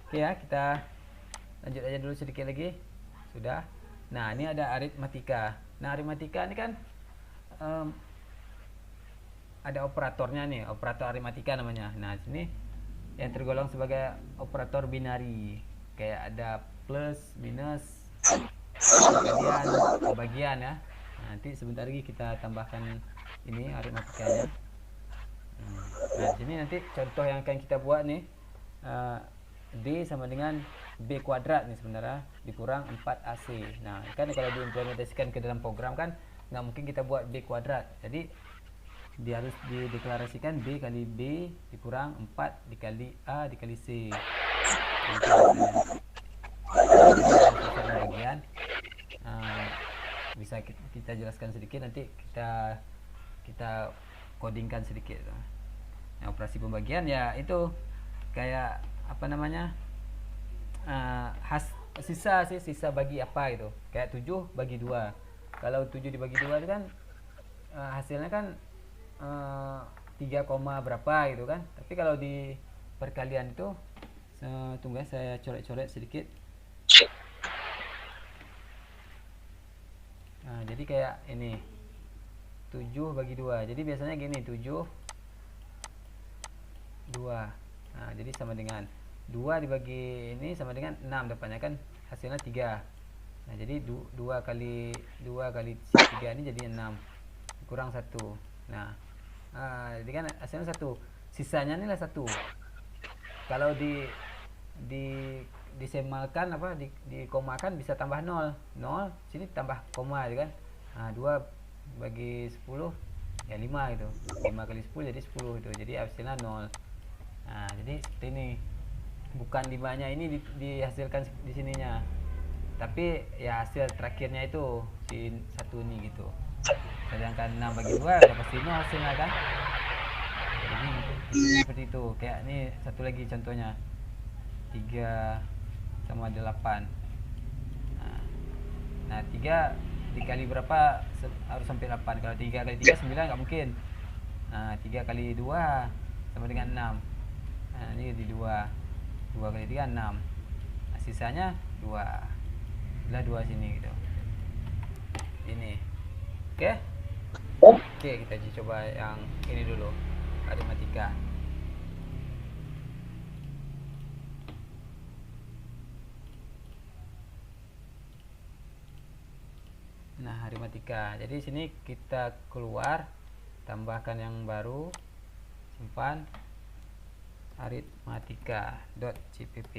Oke ya, kita lanjut aja dulu sedikit lagi. Sudah. Nah ini ada aritmatika. Nah aritmatika ini kan ada operatornya nih, operator aritmatika namanya. Nah sini yang tergolong sebagai operator binari, kayak ada plus, minus, kalian, pembagian ya. Nanti sebentar lagi kita tambahkan ini aritmatikanya. Nah sini nanti contoh yang akan kita buat nih, D sama dengan B kuadrat nih sebenarnya dikurang 4AC. Nah kan kalau diimplementasikan ke dalam program kan nggak mungkin kita buat B kuadrat, jadi dia harus dideklarasikan B kali B dikurang 4 dikali A dikali C. Bagian bisa kita jelaskan sedikit, nanti kita codingkan sedikit. Nah, operasi pembagian ya itu kayak apa namanya, sisa bagi apa gitu, kayak 7 bagi 2. Kalau 7 dibagi 2 itu kan hasilnya kan 3, berapa gitu kan. Tapi kalau di perkalian itu tunggu ya, saya coret-coret sedikit. Nah jadi kayak ini 7 bagi 2, jadi biasanya gini 7 2. Nah jadi sama dengan 2 dibagi ini sama dengan 6 dapatnya kan, hasilnya 3. Nah jadi 2 kali 3 ini jadi 6 kurang 1. Nah jadi kan hasilnya 1, sisanya inilah 1. Kalau disemalkan dikomakan bisa tambah 0 sini tambah koma gitu kan. Nah 2 bagi 10 ya 5 gitu, 5 kali 10 jadi 10 itu, jadi hasilnya 0. Nah jadi seperti ini, bukan 5 nya ini dihasilkan di sininya, tapi ya hasil terakhirnya itu si 1 ini gitu. Sedangkan 6 bagi 2 udah pasti 0 hasilnya kan. Jadi seperti itu. Kayak ini satu lagi contohnya 3 sama 8. Nah 3 dikali berapa harus sampai 8. Kalau 3 kali 3 9 nggak mungkin. Nah 3 kali 2 sama dengan 6. Nah ini di 2 kali 3 6. Nah, sisanya 2. Belah 2 sini gitu. Ini. Oke, kita coba yang ini dulu. Aritmatika. Nah, aritmatika. Jadi sini kita keluar, tambahkan yang baru, simpan aritmatika.cpp.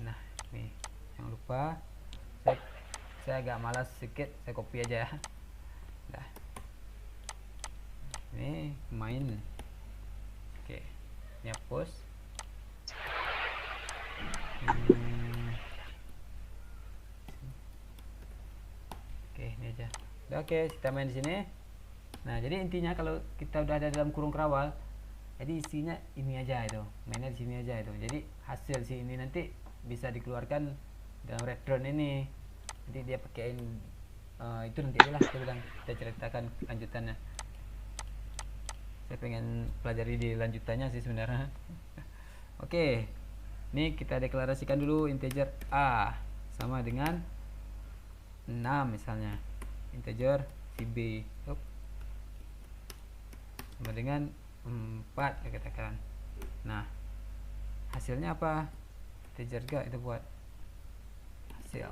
Nah, nih jangan lupa saya, saya agak malas sedikit, saya copy aja ya. Dah. Ini main. Oke, ini hapus. Oke, ini aja. Udah, oke, kita main di sini. Nah, jadi intinya kalau kita udah ada dalam kurung kerawal, jadi isinya ini aja itu, mainnya di sini aja itu. Jadi hasil si ini nanti bisa dikeluarkan dalam return ini. Nanti dia pakaiin itu nanti adalah saya bilang, kita ceritakan lanjutannya. Saya pengen pelajari di lanjutannya sih sebenarnya. Oke, ini kita deklarasikan dulu integer a sama dengan 6 misalnya, integer si b sama dengan 4 kita katakan. Nah, hasilnya apa? Integer gak itu buat hasil.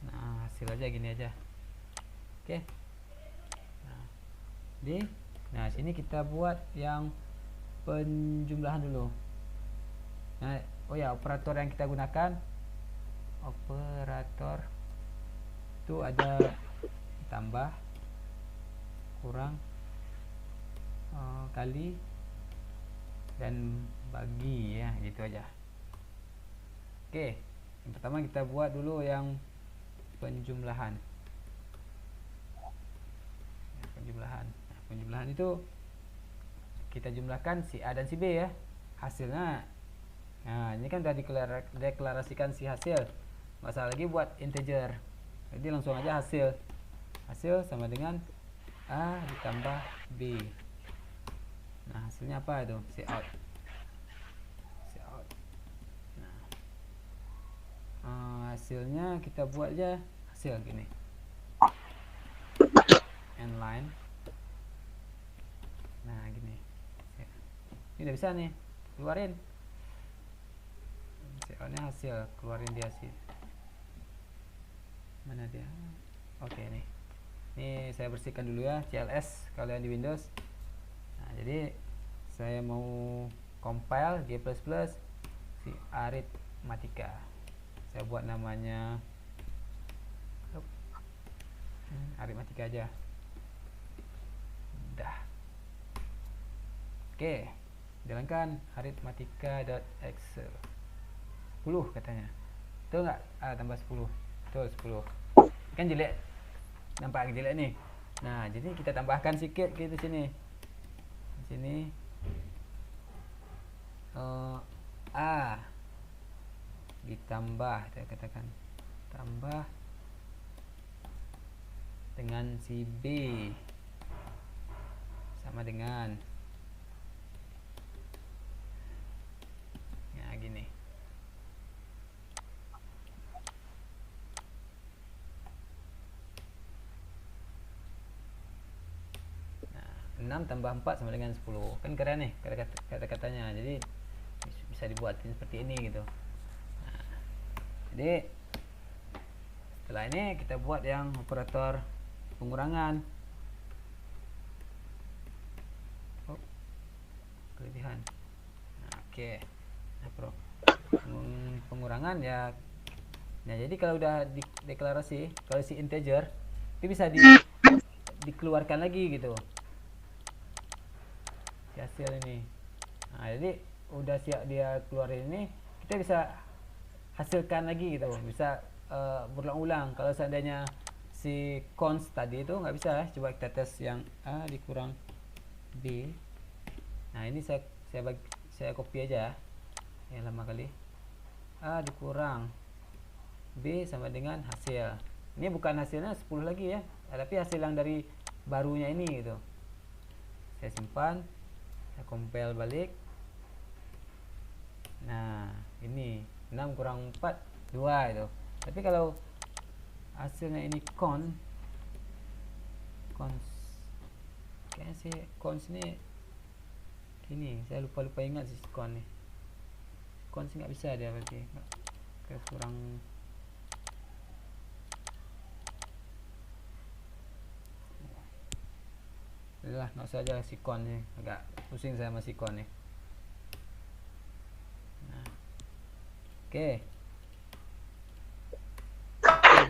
Nah, hasil aja gini aja. Oke. Nah, sini kita buat yang penjumlahan dulu. Nah, oh ya, operator yang kita gunakan, operator itu ada tambah, kurang, kali, dan bagi ya, gitu aja. Oke, yang pertama kita buat dulu yang penjumlahan. Penjumlahan itu kita jumlahkan si A dan si B ya, hasilnya. Nah, ini kan udah deklarasikan si hasil, nggak salah lagi buat integer, jadi langsung aja hasil sama dengan A ditambah B. Nah, hasilnya apa itu? Si out. Nah, hasilnya kita buat aja hasil gini, inline. Nah, gini, ini udah bisa nih, keluarin CO-nya hasil, keluarin dia hasil. Mana dia? Oke, nih. Ini saya bersihkan dulu ya CLS kalian di Windows. Nah, jadi saya mau compile G++ si aritmatika. Saya buat namanya aritmatika aja. Dah. Oke, jalankan aritmatika.exe 10 katanya. Betul nggak? Tambah 10. Betul, 10. Kan jelek. Nampak jelek nih. Nah, jadi kita tambahkan sedikit gitu sini. Di sini A ditambah, kita katakan tambah dengan si B sama dengan ya gini. Nah, 6 tambah 4 sama dengan 10. Kan keren nih kata-katanya. Jadi bisa dibuatin seperti ini gitu. Nah, jadi setelah ini kita buat yang operator pengurangan. Kelebihan. Nah, oke. Nah, pengurangan ya. Nah, jadi kalau udah deklarasi, kalau si integer itu bisa dikeluarkan lagi gitu. Si hasil ini. Nah, jadi udah siap dia keluarin ini, kita bisa hasilkan lagi gitu. Bisa berulang-ulang. Kalau seandainya si cons tadi itu nggak bisa, coba kita tes yang A dikurang B. Nah, ini saya copy aja yang lama kali. A dikurang B sama dengan hasil. Ini bukan hasilnya 10 lagi ya, tapi hasil yang dari barunya ini gitu. Saya simpan, saya compile balik. Nah, ini 6 kurang 4 2 itu. Tapi kalau hasilnya ini cons kayaknya sih cons ini gini, saya lupa ingat sih cons nih. Cons nggak bisa dia berarti, kurang. Udah, nggak usah aja sikon nih, agak pusing saya sama sikon nih. Nah, Oke.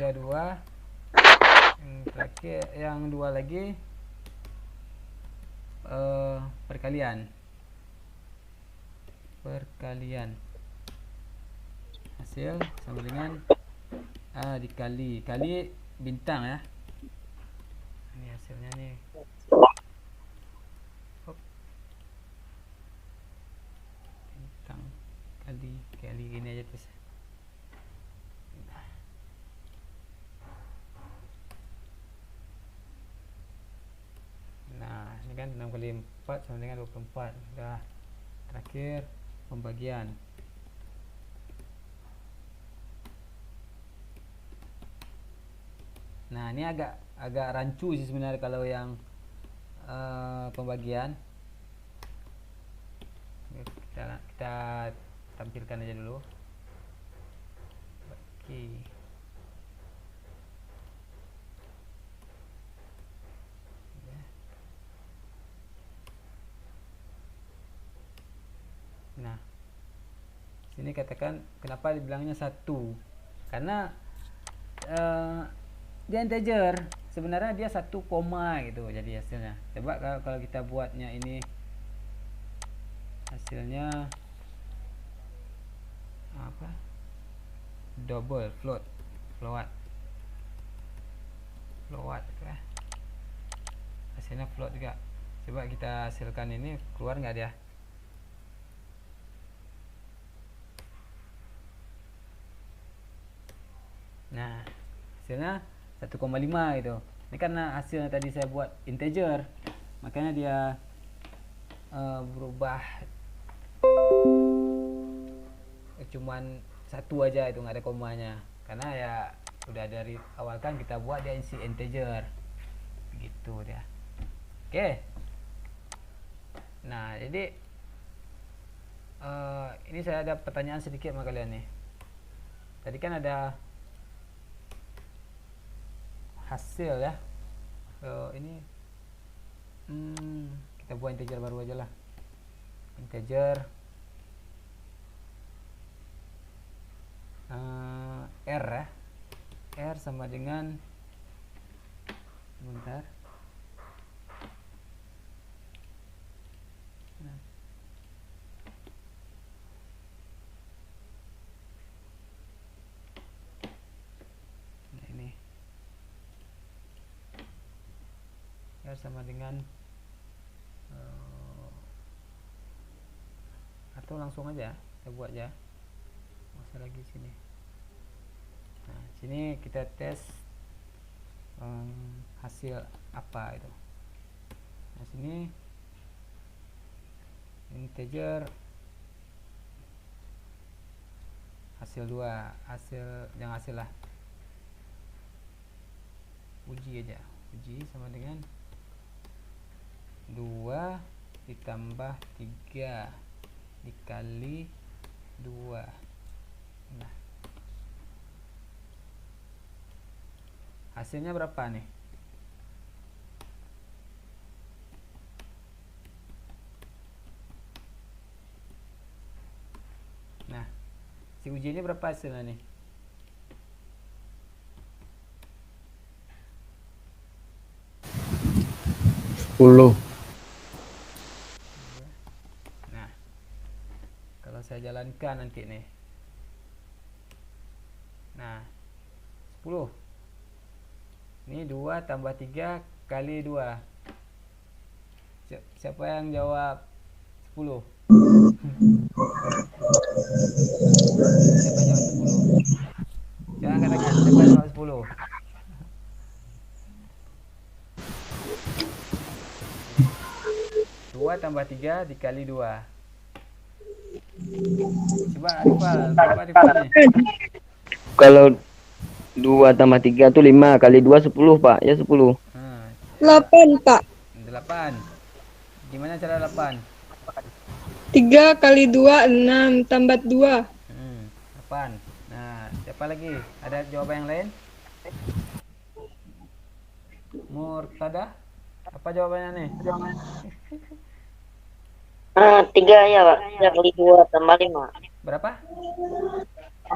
Udah 2. Yang terakhir, yang 2 lagi perkalian. Hasil sama dengan dikali bintang ya. Ini hasilnya nih. Hop. Bintang kali ini aja terus. Nah, ini kan 6 kali 4 sama dengan 24. Udah. Terakhir pembagian. Nah, ini agak rancu sih sebenarnya kalau yang pembagian. Kita tampilkan aja dulu. Oke. Nah, sini katakan kenapa dibilangnya 1? Karena dia integer, sebenarnya dia 1 koma gitu jadi hasilnya. Coba kalau kita buatnya ini hasilnya apa? Double float gitu ya. Hasilnya float juga. Coba kita hasilkan ini, keluar nggak dia? Nah, hasilnya 1,5 gitu. Ini karena hasilnya tadi saya buat integer, makanya dia berubah cuman 1 aja, itu nggak ada komanya. Karena ya udah dari awal kan kita buat dia isi integer. Begitu dia. Oke. Nah, jadi ini saya ada pertanyaan sedikit sama kalian nih. Tadi kan ada hasil ya. Ini kita buat integer baru aja lah. Integer R ya. R sama dengan, bentar. Nah, ini R sama dengan atau langsung aja kita buat aja, masa lagi sini. Nah, sini kita tes hasil apa itu. Nah, sini integer hasil 2, yang hasil lah, uji aja. Uji sama dengan 2 ditambah 3 dikali 2. Nah, hasilnya berapa nih? Nah, si ujinya berapa hasilnya nih? Nah, kalau saya jalankan nanti nih. Nah, 10. Ini 2 tambah 3 kali 2. Siapa yang jawab 10? Siapa jawab 10? Jangan katakan siapa jawab 10. 2 tambah 3 dikali 2. Coba Arifal nih. Kalau 2 tambah 3 tuh 5 kali 2 10, Pak. Ya 10. 8, Pak. 8. Gimana cara 8? 3 kali 2, 6. Tambah 2. 8. Nah, siapa lagi? Ada jawaban yang lain? Murtada? Apa jawabannya nih? 3 ya, Pak. 3 kali 2 tambah 5. Berapa?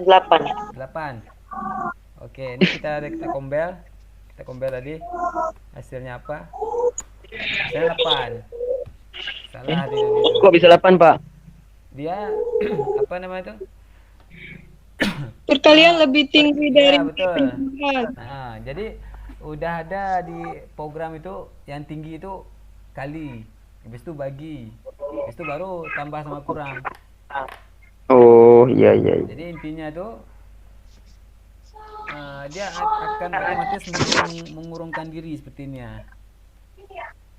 8. 8. Oke, ini kita kombel. Kita kombel tadi. Hasilnya apa? Hasilnya 8. Salah tadi itu. Kok bisa 8, Pak? Dia apa namanya itu? Perkalian lebih tinggi dari Iya, betul. penjumlahan. Nah, jadi udah ada di program itu yang tinggi itu kali. Habis itu bagi. Habis itu baru tambah sama kurang. Oh, iya iya. Iya. Jadi intinya tuh dia akan otomatis mengurungkan diri seperti ini ya.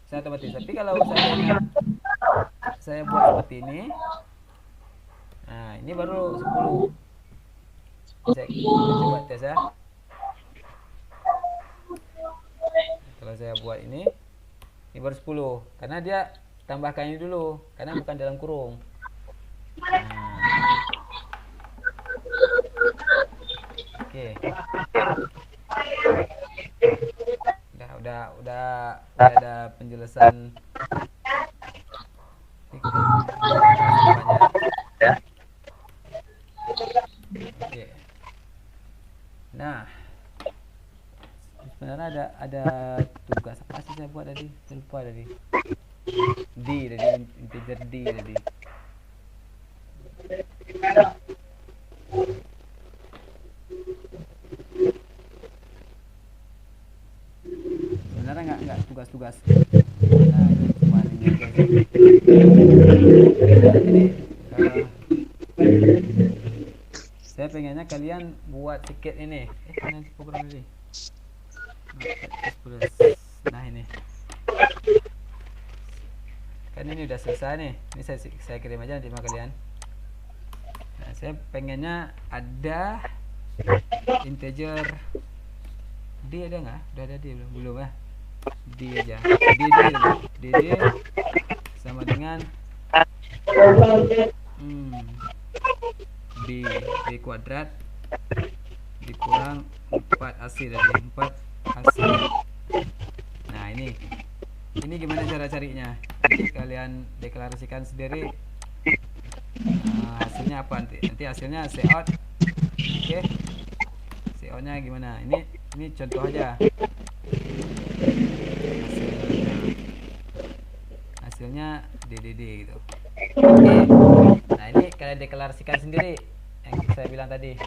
Saya otomatis. Tapi kalau seandainya saya buat seperti ini, nah ini baru 10. Saya coba tes ya. Kalau saya buat ini baru 10. Karena dia tambahkan ini dulu, karena bukan dalam kurung. Nah, oke. Udah ada penjelasan banyak. Oke. Nah, sebenarnya ada tugas apa sih saya buat tadi? Saya lupa tadi. D tadi, integer D tadi. Sebenarnya nggak tugas-tugas. Nah, ini cuma ini aja sih. Nah, jadi saya pengennya kalian buat tiket ini. Mana program ini? Nah ini. Kan ini udah selesai nih. Ini saya kirim aja nanti sama kalian. Nah, saya pengennya ada integer D ada nggak? Udah ada D belum? Belum ya? D aja. DD sama dengan D kuadrat dikurang 4 AC tadi, 4 AC. Nah ini gimana cara carinya? Nanti kalian deklarasikan sendiri. Hasilnya apa nanti hasilnya cout. Oke. CO-nya gimana? Ini contoh aja. Hasilnya DDD gitu. Oke. Nah, ini kalian deklarasikan sendiri yang saya bilang tadi.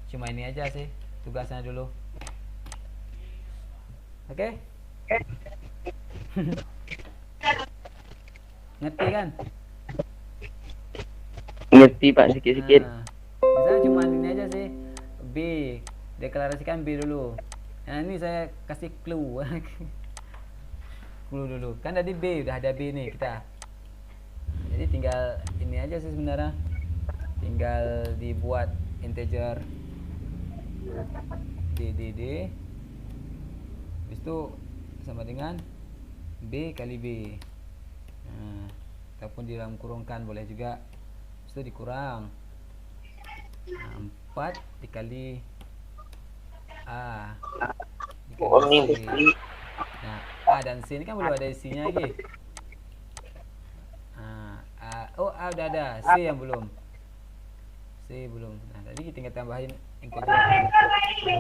Cuma ini aja sih tugasnya dulu. Oke? Ngerti kan? Ngerti, Pak, sikit-sikit. Misalnya cuma ini aja sih. B, deklarasikan B dulu. Nah, ini saya kasih clue. Clue dulu. Kan tadi B, udah ada B nih kita. Jadi tinggal ini aja sih sebenarnya. Tinggal dibuat integer DDD. Habis itu sama dengan B kali B. Nah, ataupun di dalam kurungkan boleh juga. Habis itu dikurang. Nah, 4 dikali A dikali C. Nah, A dan C ini kan belum ada isinya lagi. Nah, A udah ada, C yang belum. C belum. Nah, tadi tinggal tambahin integer C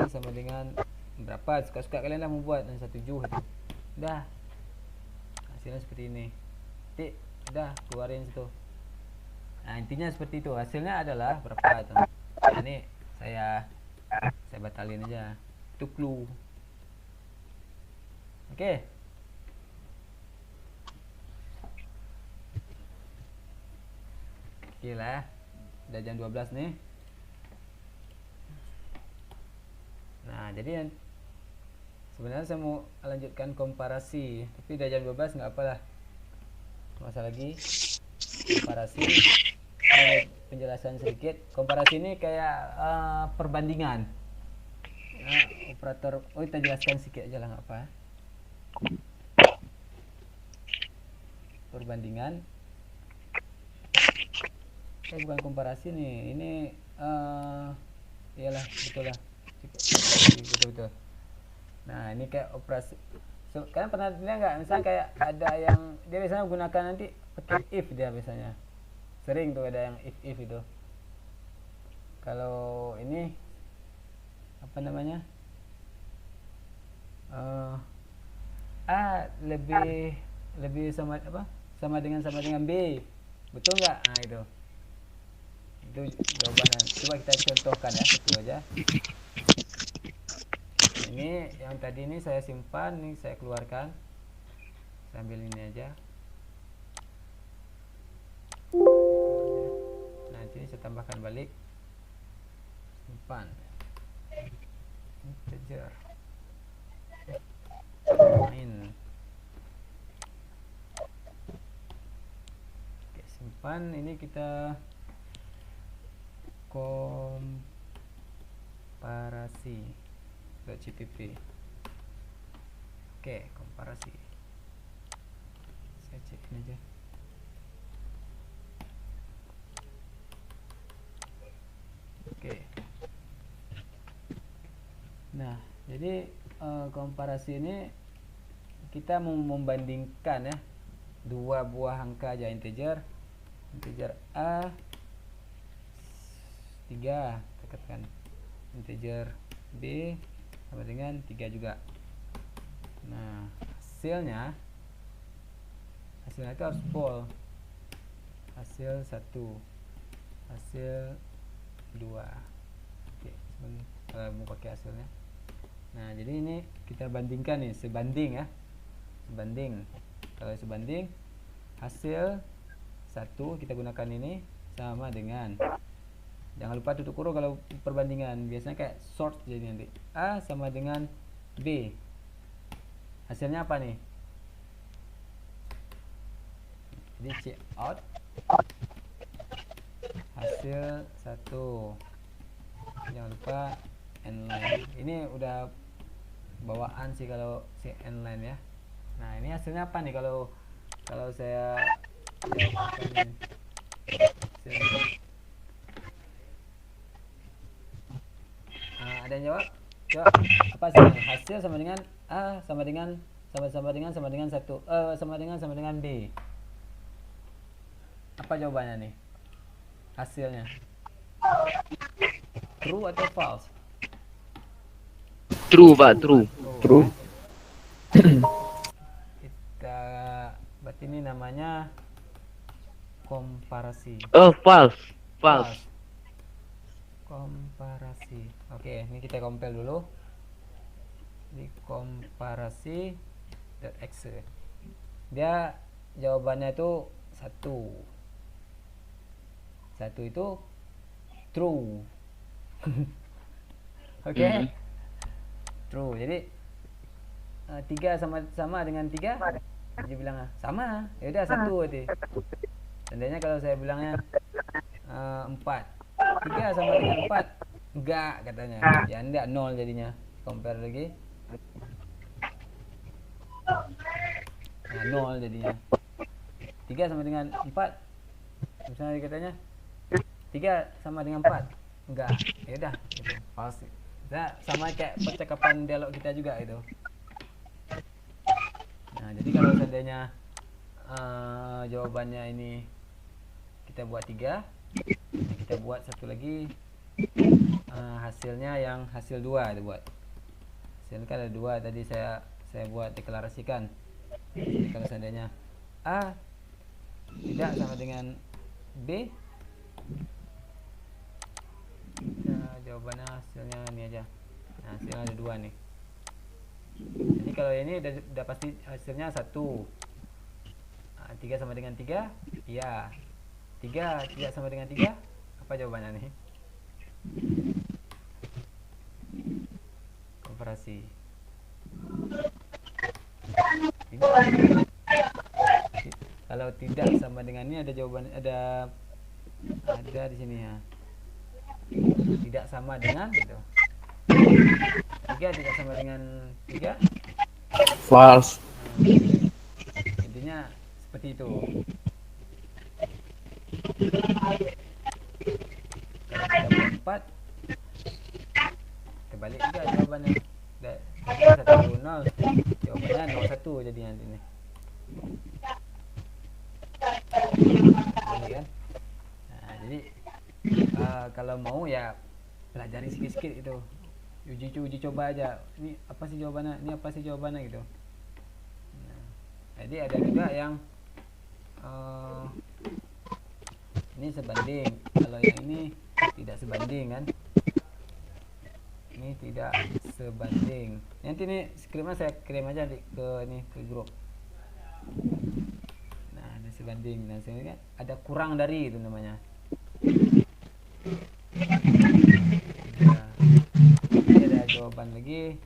sama dengan berapa, suka-suka kalian lah membuat. Yang 17 itu. Udah. Hasilnya seperti ini. Nanti udah keluarin situ. Nah, intinya seperti itu. Hasilnya adalah berapa itu. Nah, ini saya batalin aja. Itu clue. Oke. Oke lah. Udah jam 12 nih. Nah, jadi sebenarnya saya mau lanjutkan komparasi, tapi udah jam 12 nggak apalah. Masa lagi komparasi. Ada penjelasan sedikit. Komparasi ini kayak perbandingan. Nah, operator, kita jelaskan sedikit aja lah, nggak apa. Perbandingan. Bukan komparasi nih. Ini iyalah, betul lah. Betul. Nah, ini kayak operasi. Kalian pernah lihat nggak? Misalnya kayak ada yang dia biasanya gunakan nanti pakai if dia biasanya. Sering tuh ada yang if itu. Kalau ini apa namanya? A lebih sama apa? Sama dengan B. Betul nggak? Nah, itu jawabannya. Coba kita contohkan ya, satu aja. Ini yang tadi ini saya simpan, nih saya keluarkan. Sambil ini aja. Nanti saya tambahkan balik. Simpan. Integer. Main. Oke, simpan. Ini kita komparasi.cpp. Oke, komparasi. Saya cekin aja. Oke. Nah, jadi komparasi ini kita mau membandingkan ya dua buah angka aja, integer A 3, katakan integer B sama dengan 3 juga. Nah, hasilnya itu harus full. Hasil 1, hasil 2. Oke, saya mau pakai hasilnya. Nah, jadi ini kita bandingkan nih, sebanding ya. Sebanding. Kalau sebanding hasil 1 kita gunakan ini sama dengan, jangan lupa tutup kurung kalau perbandingan, biasanya kayak sort, jadi nanti A sama dengan B. Hasilnya apa nih? Jadi check out hasil 1. Jangan lupa inline. Ini udah bawaan sih kalau si inline ya. Nah, ini hasilnya apa nih kalau saya jawabkan hasilnya. Ada yang jawab? Coba apa sih? Hasil sama dengan A sama dengan 1 sama dengan B. Apa jawabannya nih? Hasilnya true atau false? True, Pak, true. True. Kita berarti ini namanya komparasi. Oh, false. False. Komparasi. Oke, ini kita compare dulu. Di komparasi.exe. Dia jawabannya itu 1. 1 itu true. Oke. True. Jadi 3 sama dengan 3, dia bilang sama. Ya udah 1 berarti. Seandainya kalau saya bilangnya 4, 3 sama dengan 4, enggak katanya. Ya enggak, 0 jadinya. Compare lagi. Nah, 0 jadinya. 3 sama dengan 4. Misalnya katanya 3 sama dengan 4. Enggak. Ya udah, gitu. False. Nah, sama kayak percakapan dialog kita juga itu. Nah, jadi kalau seandainya jawabannya ini kita buat 3, kita buat satu lagi hasilnya yang hasil 2 itu buat. Hasilnya kan ada 2 tadi saya buat deklarasikan. Jadi kalau seandainya A tidak sama dengan B, nah, jawabannya hasilnya ini aja. Nah, hasilnya ada 2 nih. Jadi kalau ini udah pasti hasilnya 1. 3 sama dengan 3, iya. 3 tidak sama dengan 3, apa jawabannya nih? Komparasi. Kalau tidak sama dengan ini ada jawaban, ada di sini ya. Tidak sama dengan gitu. 3 tidak sama dengan 3, False. intinya seperti itu. Kalau kita buat 4, kebalik juga jawabannya. 1, 0, jawabannya 01 jadinya ini. Ini kan. Nah, jadi kalau mau ya pelajari sikit-sikit itu, uji coba aja, ini apa sih jawabannya, ini apa sih jawabannya gitu. Nah, jadi ada juga yang ini sebanding, kalau yang ini tidak sebanding kan, ini tidak sebanding. Nanti nih skripnya saya kirim aja ke grup. Nah, ada sebanding, nah sini kan ada kurang dari, itu namanya. Ya, ini ada jawaban lagi,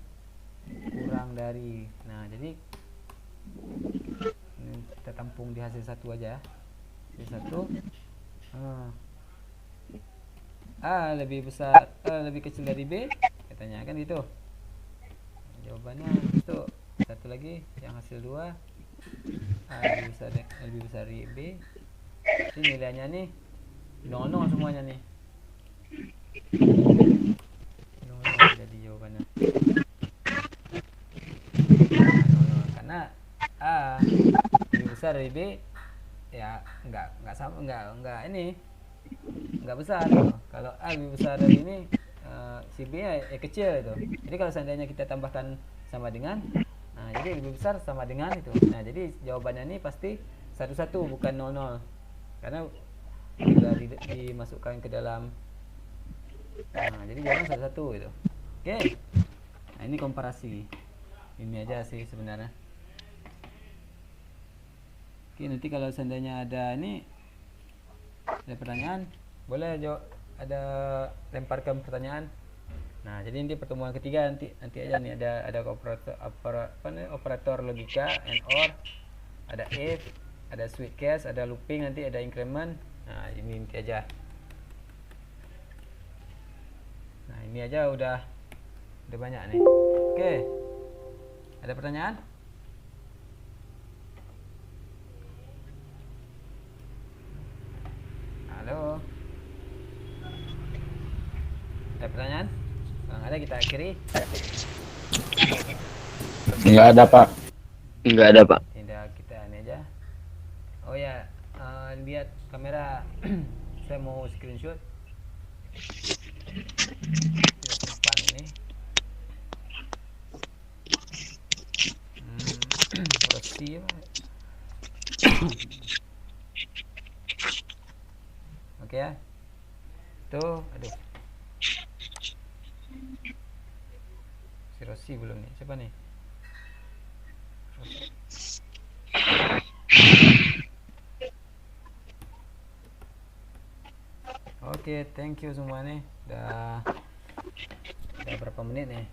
kurang dari. Nah, jadi ini kita tampung di hasil satu aja. Hasil satu, A lebih besar, lebih kecil dari B, katanya kan gitu. Jawabannya itu satu lagi, yang hasil 2, A lebih besar dari B. Ini nilainya nih 0 semuanya nih. 0 jadi jawabannya. Nah, 0 karena A lebih besar dari B, ya nggak sama, nggak ini nggak besar gitu. Kalau A lebih besar dari ini, si B ya kecil itu. Jadi kalau seandainya kita tambahkan sama dengan, nah jadi lebih besar sama dengan itu. Nah jadi jawabannya ini pasti 1-1 bukan 0-0, karena sudah dimasukkan ke dalam. Nah jadi jawaban 1-1 gitu. Oke. Nah ini komparasi. Ini aja sih sebenarnya. Oke, nanti kalau seandainya ada pertanyaan, boleh ada lemparkan pertanyaan. Nah, jadi nanti pertemuan ketiga nanti aja nih ada operator logika and or, ada if, ada switch case, ada looping, nanti ada increment. Nah, ini nanti aja. Nah, ini aja udah banyak nih. Oke. Ada pertanyaan? Halo. Ada pertanyaan? Kalau nggak ada kita akhiri. Nggak ada, Pak. Nggak ada, Pak. Tidak, kita ini aja. Oh ya, lihat kamera. Saya mau screenshot. Kita simpan ini. Rossi apa? Oke ya. Tuh, aduh. Si Rossi belum nih. Siapa nih? Rossi. Oke, thank you semua nih. Udah berapa menit nih?